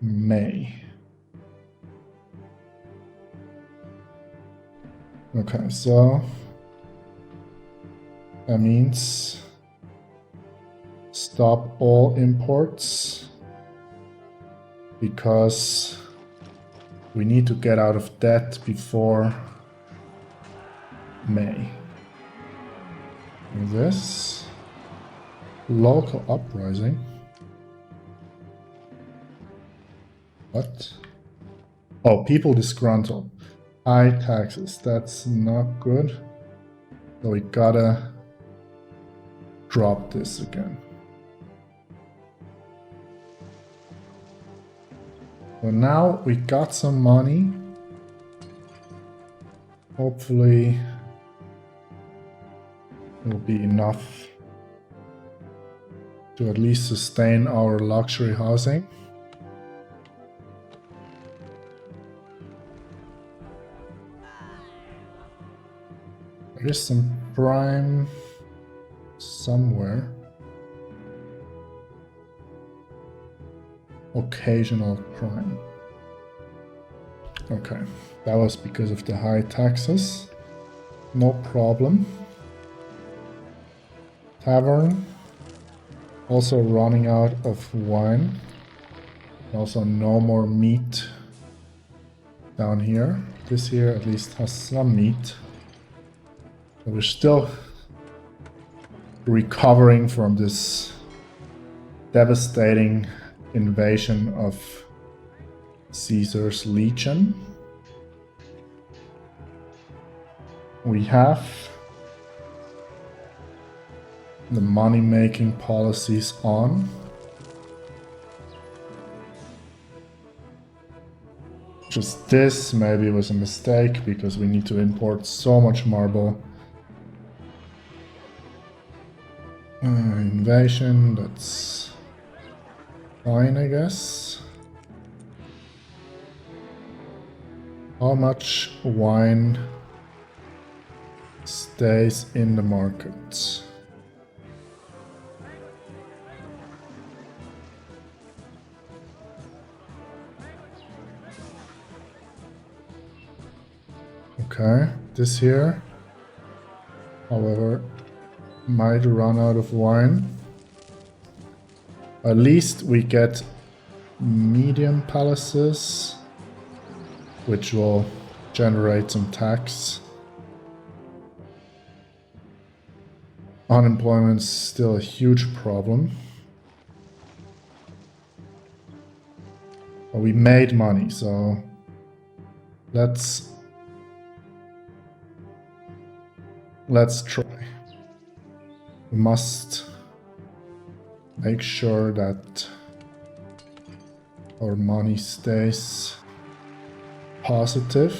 A: May. Okay, so that means stop all imports because we need to get out of debt before May. And this local uprising. What? Oh, people disgruntled. High taxes. That's not good. So we gotta drop this again. So now we got some money. Hopefully will be enough to at least sustain our luxury housing. There is some prime somewhere. Occasional crime. Okay, that was because of the high taxes. No problem. Tavern. Also running out of wine. Also no more meat down here. This here at least has some meat. So we're still recovering from this devastating invasion of Caesar's legion. We have the money-making policies on. Just this maybe was a mistake because we need to import so much marble. Invasion, that's fine, I guess. How much wine stays in the market? Okay, this here, however, might run out of wine. At least we get medium palaces, which will generate some tax. Unemployment's still a huge problem. But we made money, so let's try. We must make sure that our money stays positive.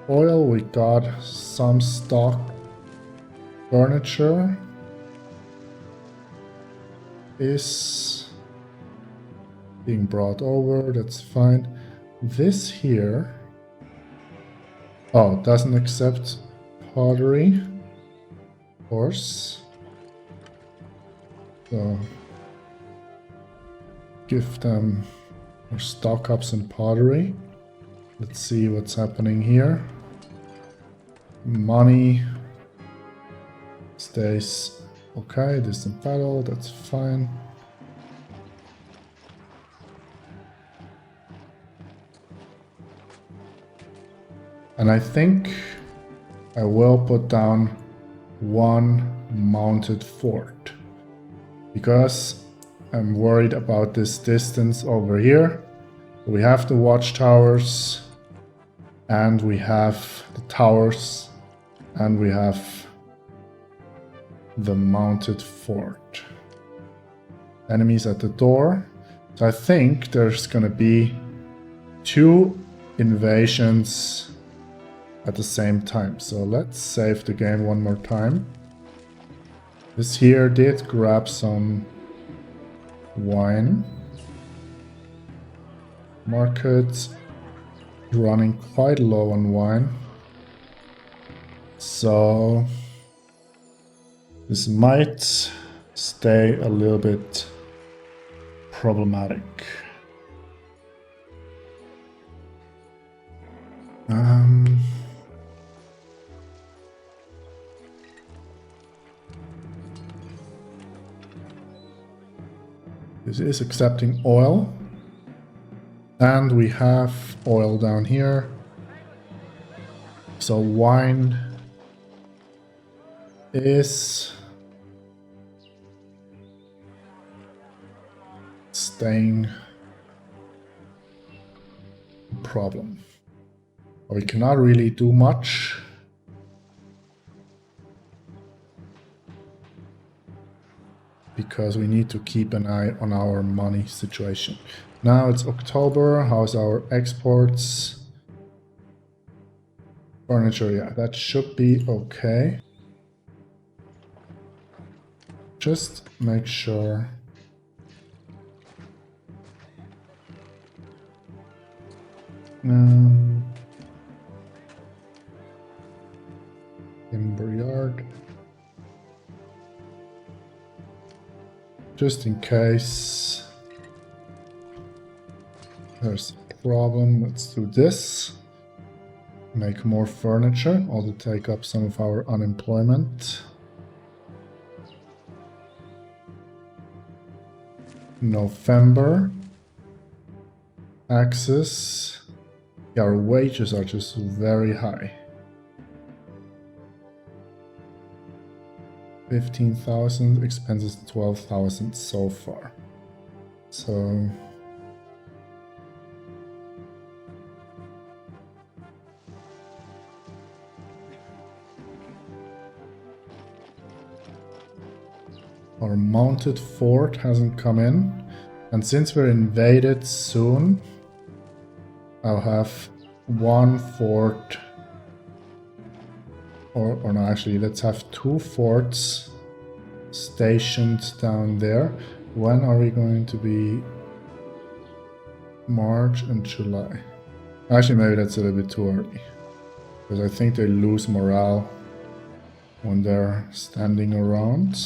A: Oil, we got some stock. Furniture is being brought over, that's fine. This here, oh, doesn't accept pottery, of course. So give them or stock up some pottery. Let's see what's happening here. Money stays okay, distant battle, that's fine. And I think I will put down one mounted fort because I'm worried about this distance over here. We have the watchtowers and we have the towers and we have the mounted fort. Enemies at the door. So I think there's gonna be 2 invasions at the same time. So let's save the game one more time. This here did grab some wine. Market running quite low on wine. So this might stay a little bit problematic. This is accepting oil. And we have oil down here. So wine is staying a problem. We cannot really do much. Because we need to keep an eye on our money situation. Now it's October. How's our exports? Furniture, yeah, that should be okay. Just make sure. Timber yard. Just in case there's a problem, let's do this. Make more furniture, also take up some of our unemployment. November. Access. Yeah, our wages are just very high. 15,000, expenses 12,000 so far. So our mounted fort hasn't come in, and since we're invaded soon, I'll have one fort. Or no, actually, let's have 2 forts stationed down there. When are we going to be? March and July. Actually, maybe that's a little bit too early. Because I think they lose morale when they're standing around.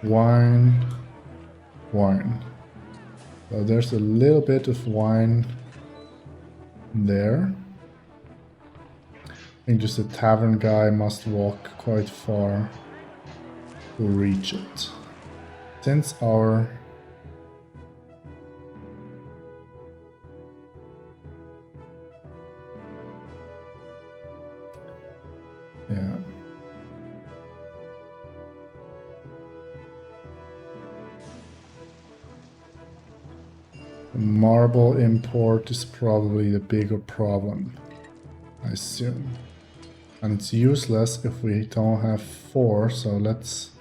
A: Wine. Wine. So there's a little bit of wine there. I think just a tavern guy must walk quite far to reach it. Since our yeah. The marble import is probably the bigger problem, I assume. And it's useless if we don't have 4, so let's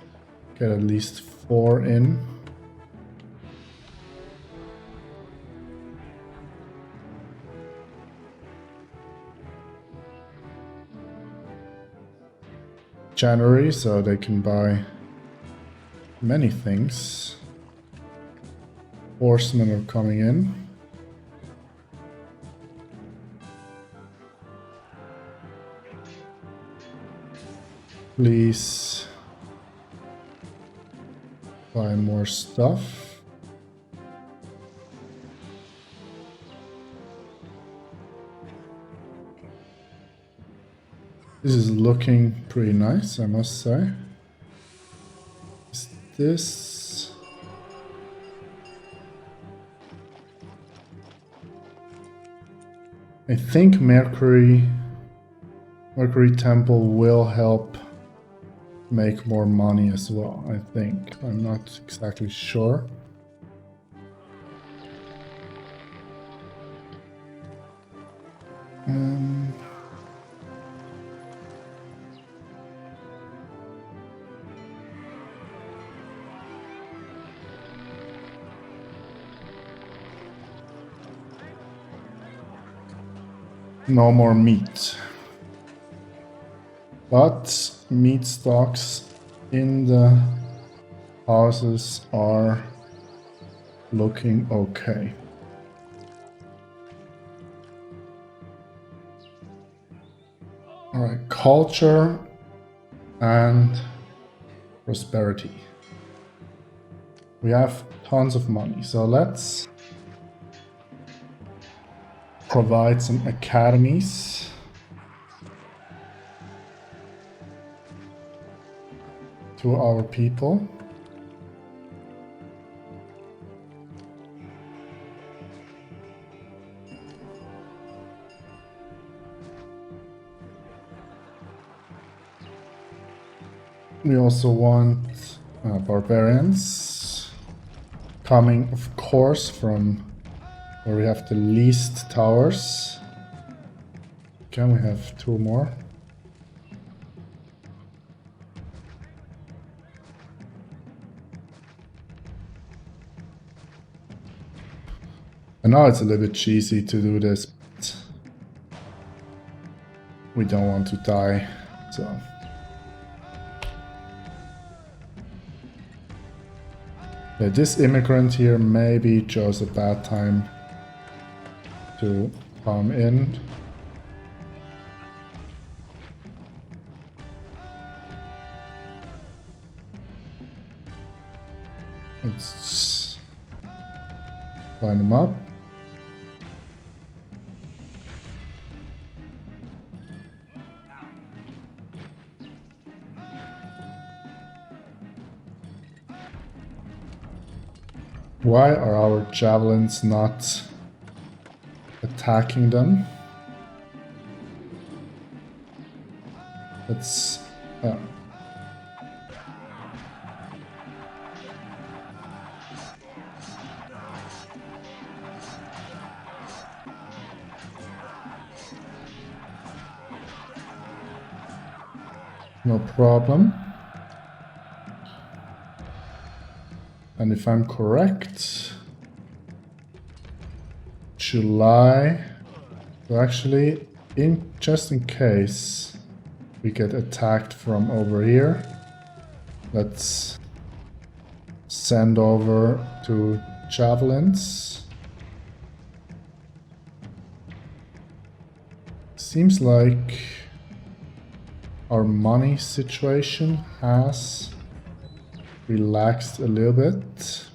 A: get at least 4 in. January, so they can buy many things. Horsemen are coming in. Please buy more stuff. This is looking pretty nice, I must say. Is this... I think Mercury Temple will help make more money as well, I think. I'm not exactly sure. No more meat. But meat stocks in the houses are looking okay. Alright, culture and prosperity. We have tons of money, so let's provide some academies. To our people. We also want barbarians coming, of course, from where we have the least towers. Can we have 2 more? I know it's a little bit cheesy to do this, but we don't want to die, so... Yeah, this immigrant here maybe chose a bad time to come in. Let's line them up. Why are our javelins not attacking them? Let's... no problem. And if I'm correct, July, so actually, just in case we get attacked from over here, let's send over to javelins. Seems like our money situation has relaxed a little bit.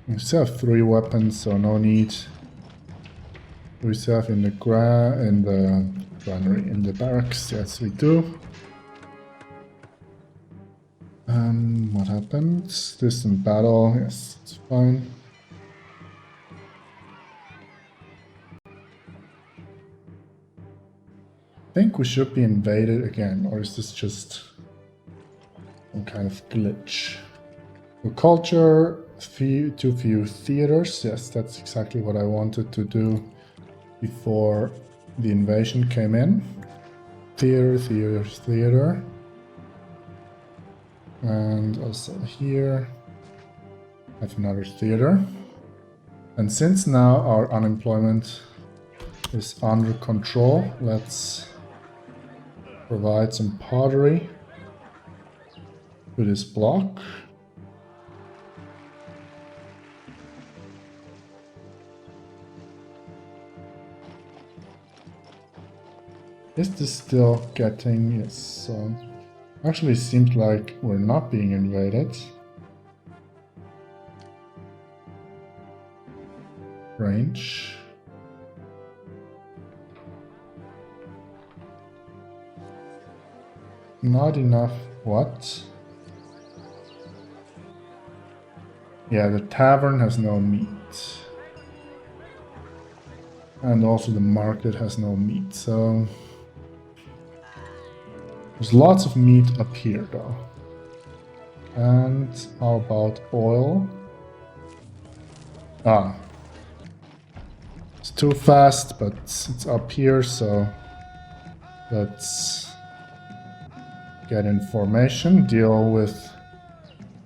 A: We still have 3 weapons, so no need. We still have in the granary, in the barracks. Yes, we do. What happens? Distant battle. Yes, it's fine. I think we should be invaded again, or is this just some kind of glitch? The culture, too few theaters. Yes, that's exactly what I wanted to do before the invasion came in. Theater, theater, theater. And also here, I have another theater. And since now our unemployment is under control, let's provide some pottery to this block. Is this still getting... Yes, actually seems like we're not being invaded. Range. Not enough. What? Yeah, the tavern has no meat. And also the market has no meat, so... There's lots of meat up here, though. And how about oil? Ah. It's too fast, but it's up here, so... Let's get in formation, deal with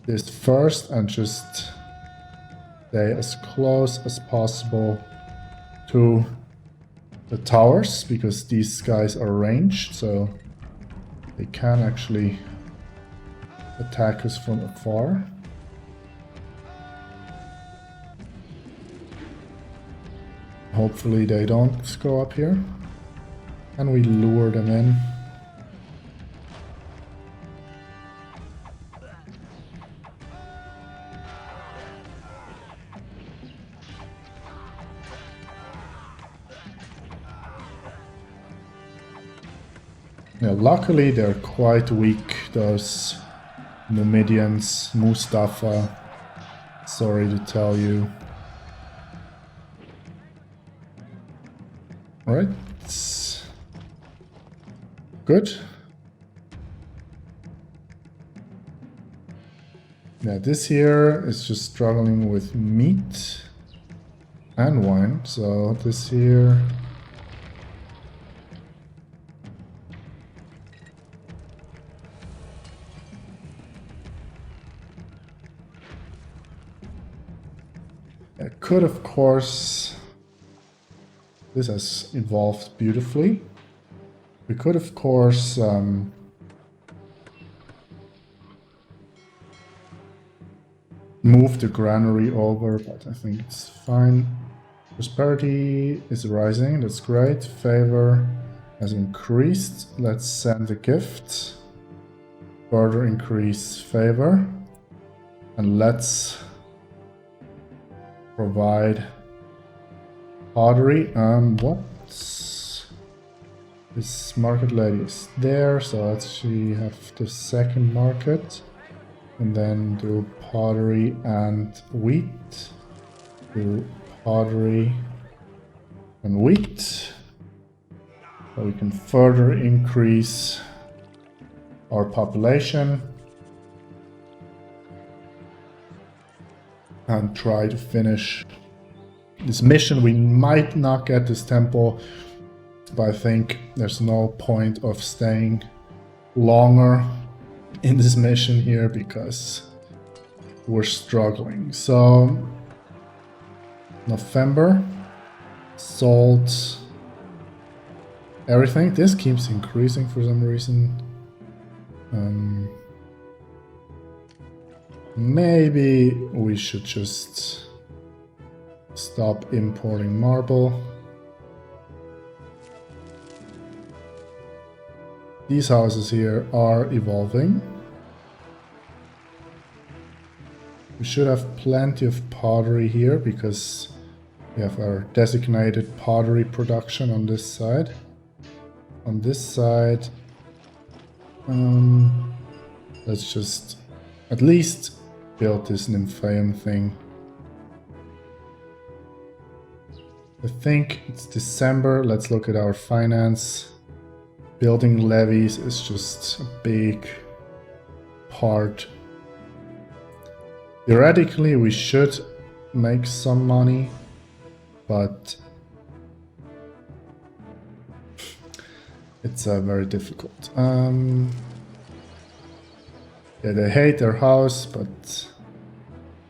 A: this first, and just stay as close as possible to the towers, because these guys are ranged, so they can actually attack us from afar. Hopefully they don't go up here. And we lure them in. Yeah, luckily they're quite weak, those Numidians, Mustafa. Sorry to tell you. Alright. Good. Yeah, this here is just struggling with meat and wine, so this here... It could, of course... This has evolved beautifully. We could, of course... move the granary over, but I think it's fine. Prosperity is rising, that's great. Favor has increased. Let's send a gift. Further increase favor. And let's provide pottery. What's this market lady is there, so let's actually have the second market. And then do pottery and wheat. Do pottery and wheat. So we can further increase our population. And try to finish this mission. We might not get this temple, but I think there's no point of staying longer in this mission here because we're struggling. So November, salt, everything. This keeps increasing for some reason. Maybe we should just stop importing marble. These houses here are evolving. We should have plenty of pottery here because we have our designated pottery production on this side. On this side, let's just at least build this Nymphaeum thing. I think it's December. Let's look at our finance. Building levies is just a big part. Theoretically, we should make some money, but it's very difficult. Yeah, they hate their house, but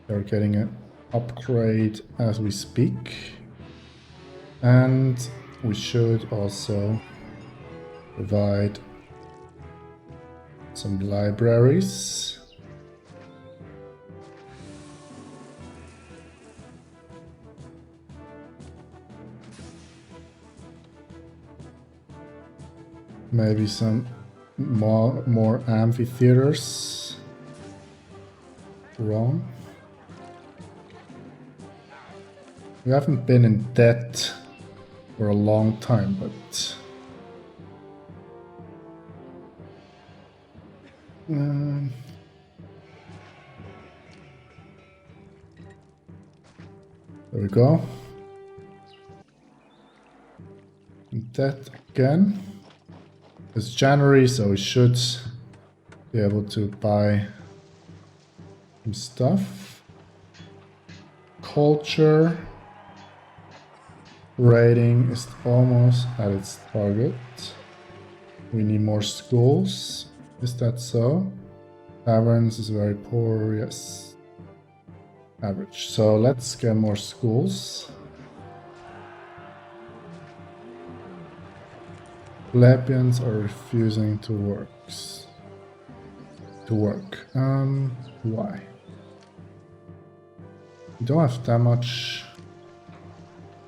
A: they're getting an upgrade as we speak. And we should also provide some libraries. Maybe some more amphitheaters. Wrong. We haven't been in debt for a long time, but there we go. In debt again. It's January, so we should be able to buy some stuff. Culture rating is almost at its target. We need more schools. Is that so? Taverns is very poor, yes. Average. So let's get more schools. Plebeians are refusing to work. Why? We don't have that much.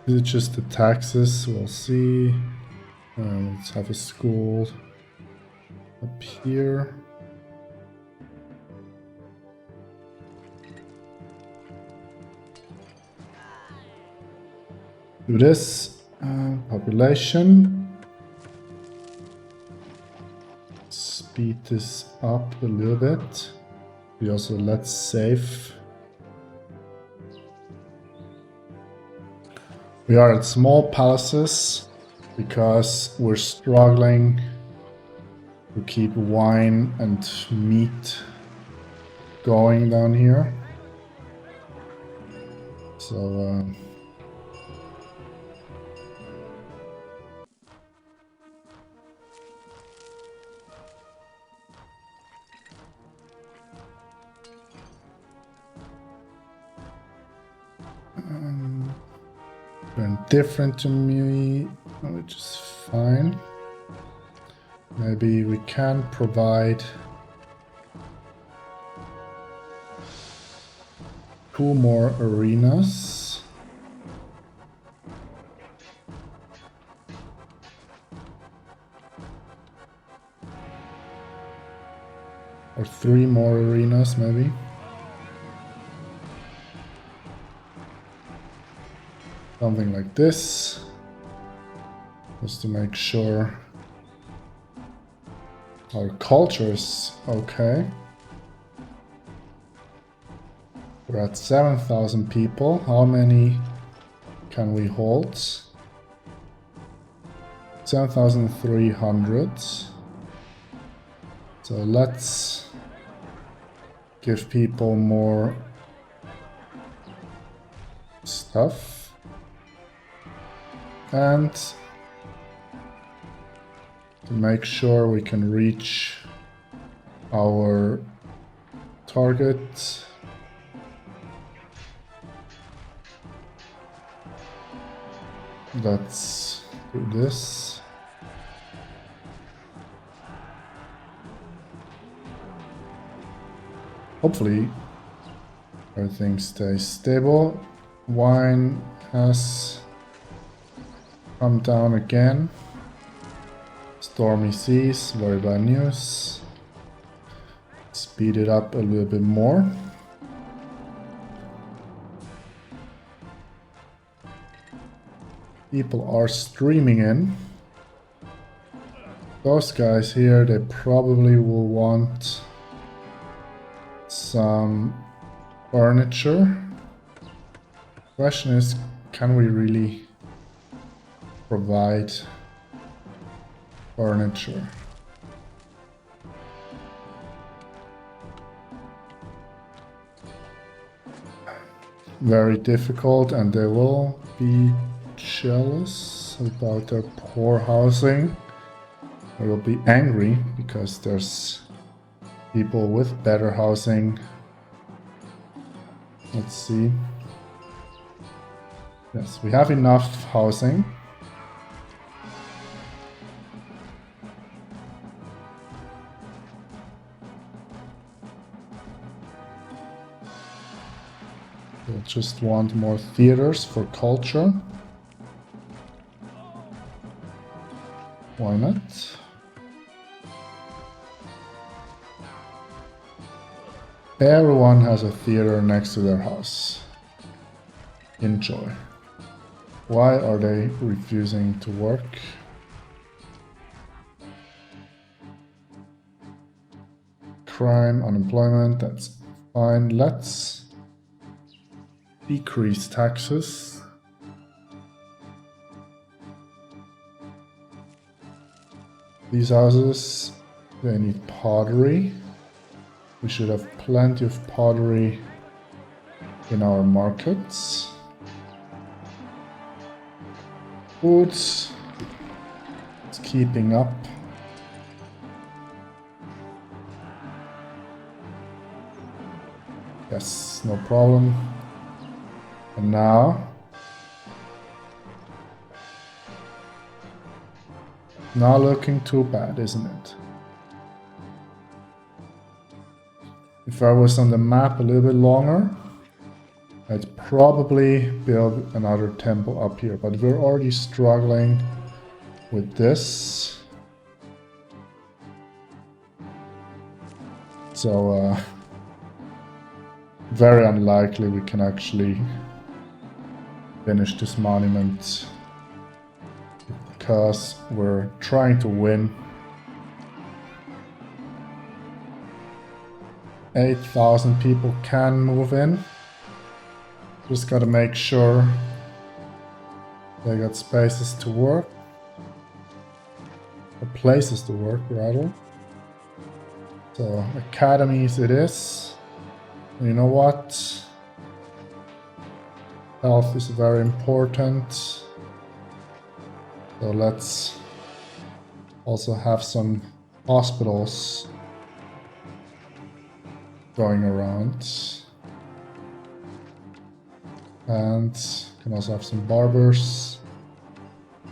A: Is it just the taxes? We'll see. Let's have a school up here. Do this. Population. Speed this up a little bit. We also let's save. We are at small palaces because we're struggling to keep wine and meat going down here. So different to me, which is fine. Maybe we can provide 2 more arenas. Or 3 more arenas, maybe. Something like this, just to make sure our culture is okay. We're at 7,000 people. How many can we hold? 7,300. So let's give people more stuff. And to make sure we can reach our target, let's do this. Hopefully everything stays stable. Wine has come down again. Stormy seas, very bad news. Speed it up a little bit more. People are streaming in. Those guys here, they probably will want some furniture. Question is, can we really provide furniture? Very difficult, and they will be jealous about their poor housing. They will be angry because there's people with better housing. Let's see. Yes, we have enough housing. We'll just want more theaters for culture. Why not? Everyone has a theater next to their house. Enjoy. Why are they refusing to work? Crime, unemployment, that's fine. Let's decrease taxes. These houses, they need pottery. We should have plenty of pottery in our markets. Foods, it's keeping up. Yes, no problem. And now, not looking too bad, isn't it? If I was on the map a little bit longer, I'd probably build another temple up here, but we're already struggling with this. So, very unlikely we can actually finish this monument because we're trying to win. 8,000 people can move in. Just gotta make sure they got spaces to work. Or places to work, rather. So, academies it is. You know what? Health is very important. So let's also have some hospitals going around. And can also have some barbers.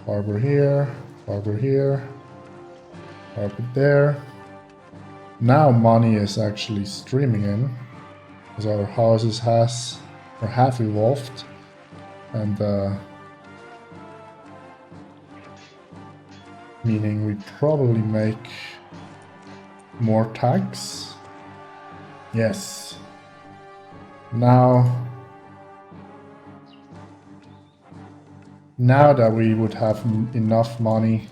A: Barber here, barber here, barber there. Now money is actually streaming in, because our houses have evolved, and meaning we probably make more tax. Yes. Now that we would have enough money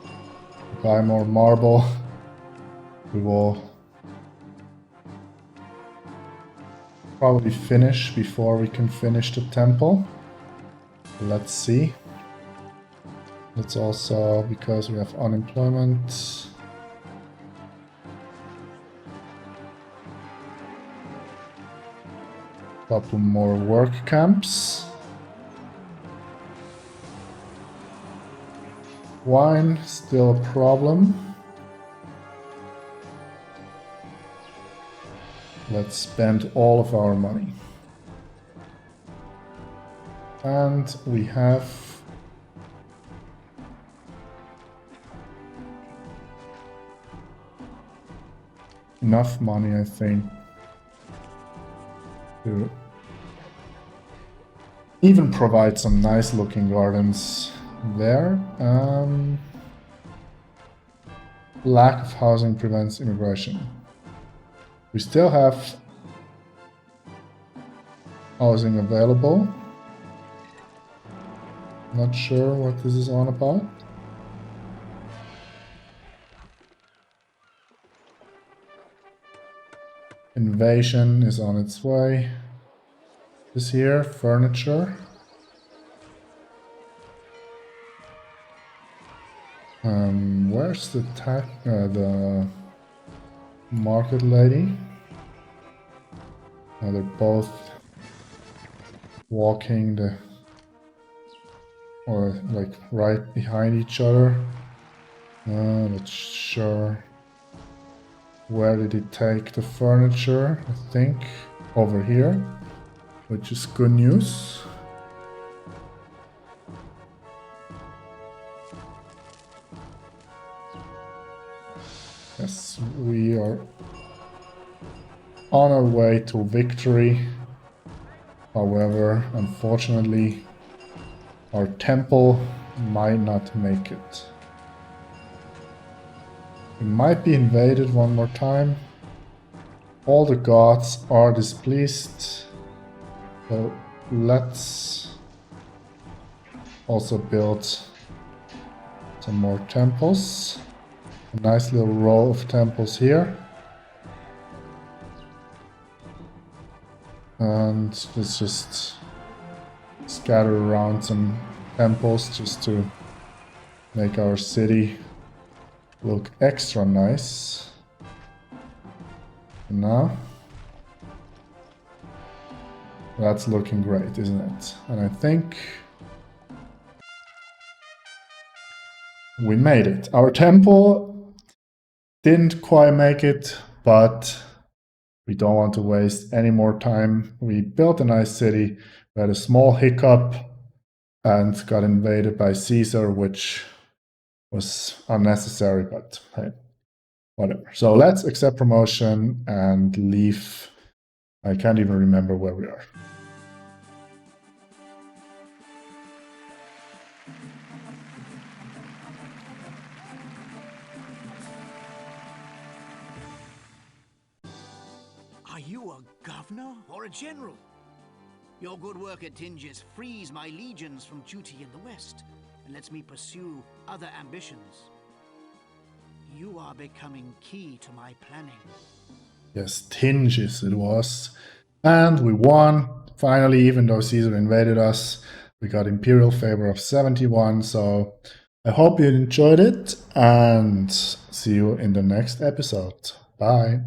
A: to buy more marble, we will probably finish before we can finish the temple. Let's see. Let's also, because we have unemployment, couple more work camps. Wine, still a problem. Let's spend all of our money. And we have enough money, I think, to even provide some nice looking gardens there. Lack of housing prevents immigration. We still have housing available. Not sure what this is on about. Invasion is on its way. This here, furniture. Where's the market lady? They're both walking or like right behind each other. Not sure. Where did he take the furniture? I think over here, which is good news. Yes, we are on our way to victory. However, unfortunately, our temple might not make it. We might be invaded one more time. All the gods are displeased. So let's also build some more temples. A nice little row of temples here. And let's just scatter around some temples just to make our city look extra nice. And now that's looking great, isn't it? And I think we made it. Our temple didn't quite make it, but we don't want to waste any more time. We built a nice city. We had a small hiccup and got invaded by Caesar, which was unnecessary, but hey, whatever. So let's accept promotion and leave. I can't even remember where we are.
B: Are you a governor or a general? Your good work at Tingis frees my legions from duty in the West and lets me pursue other ambitions. You are becoming key to my planning.
A: Yes, Tingis it was. And we won. Finally, even though Caesar invaded us, we got imperial favor of 71. So I hope you enjoyed it and see you in the next episode. Bye.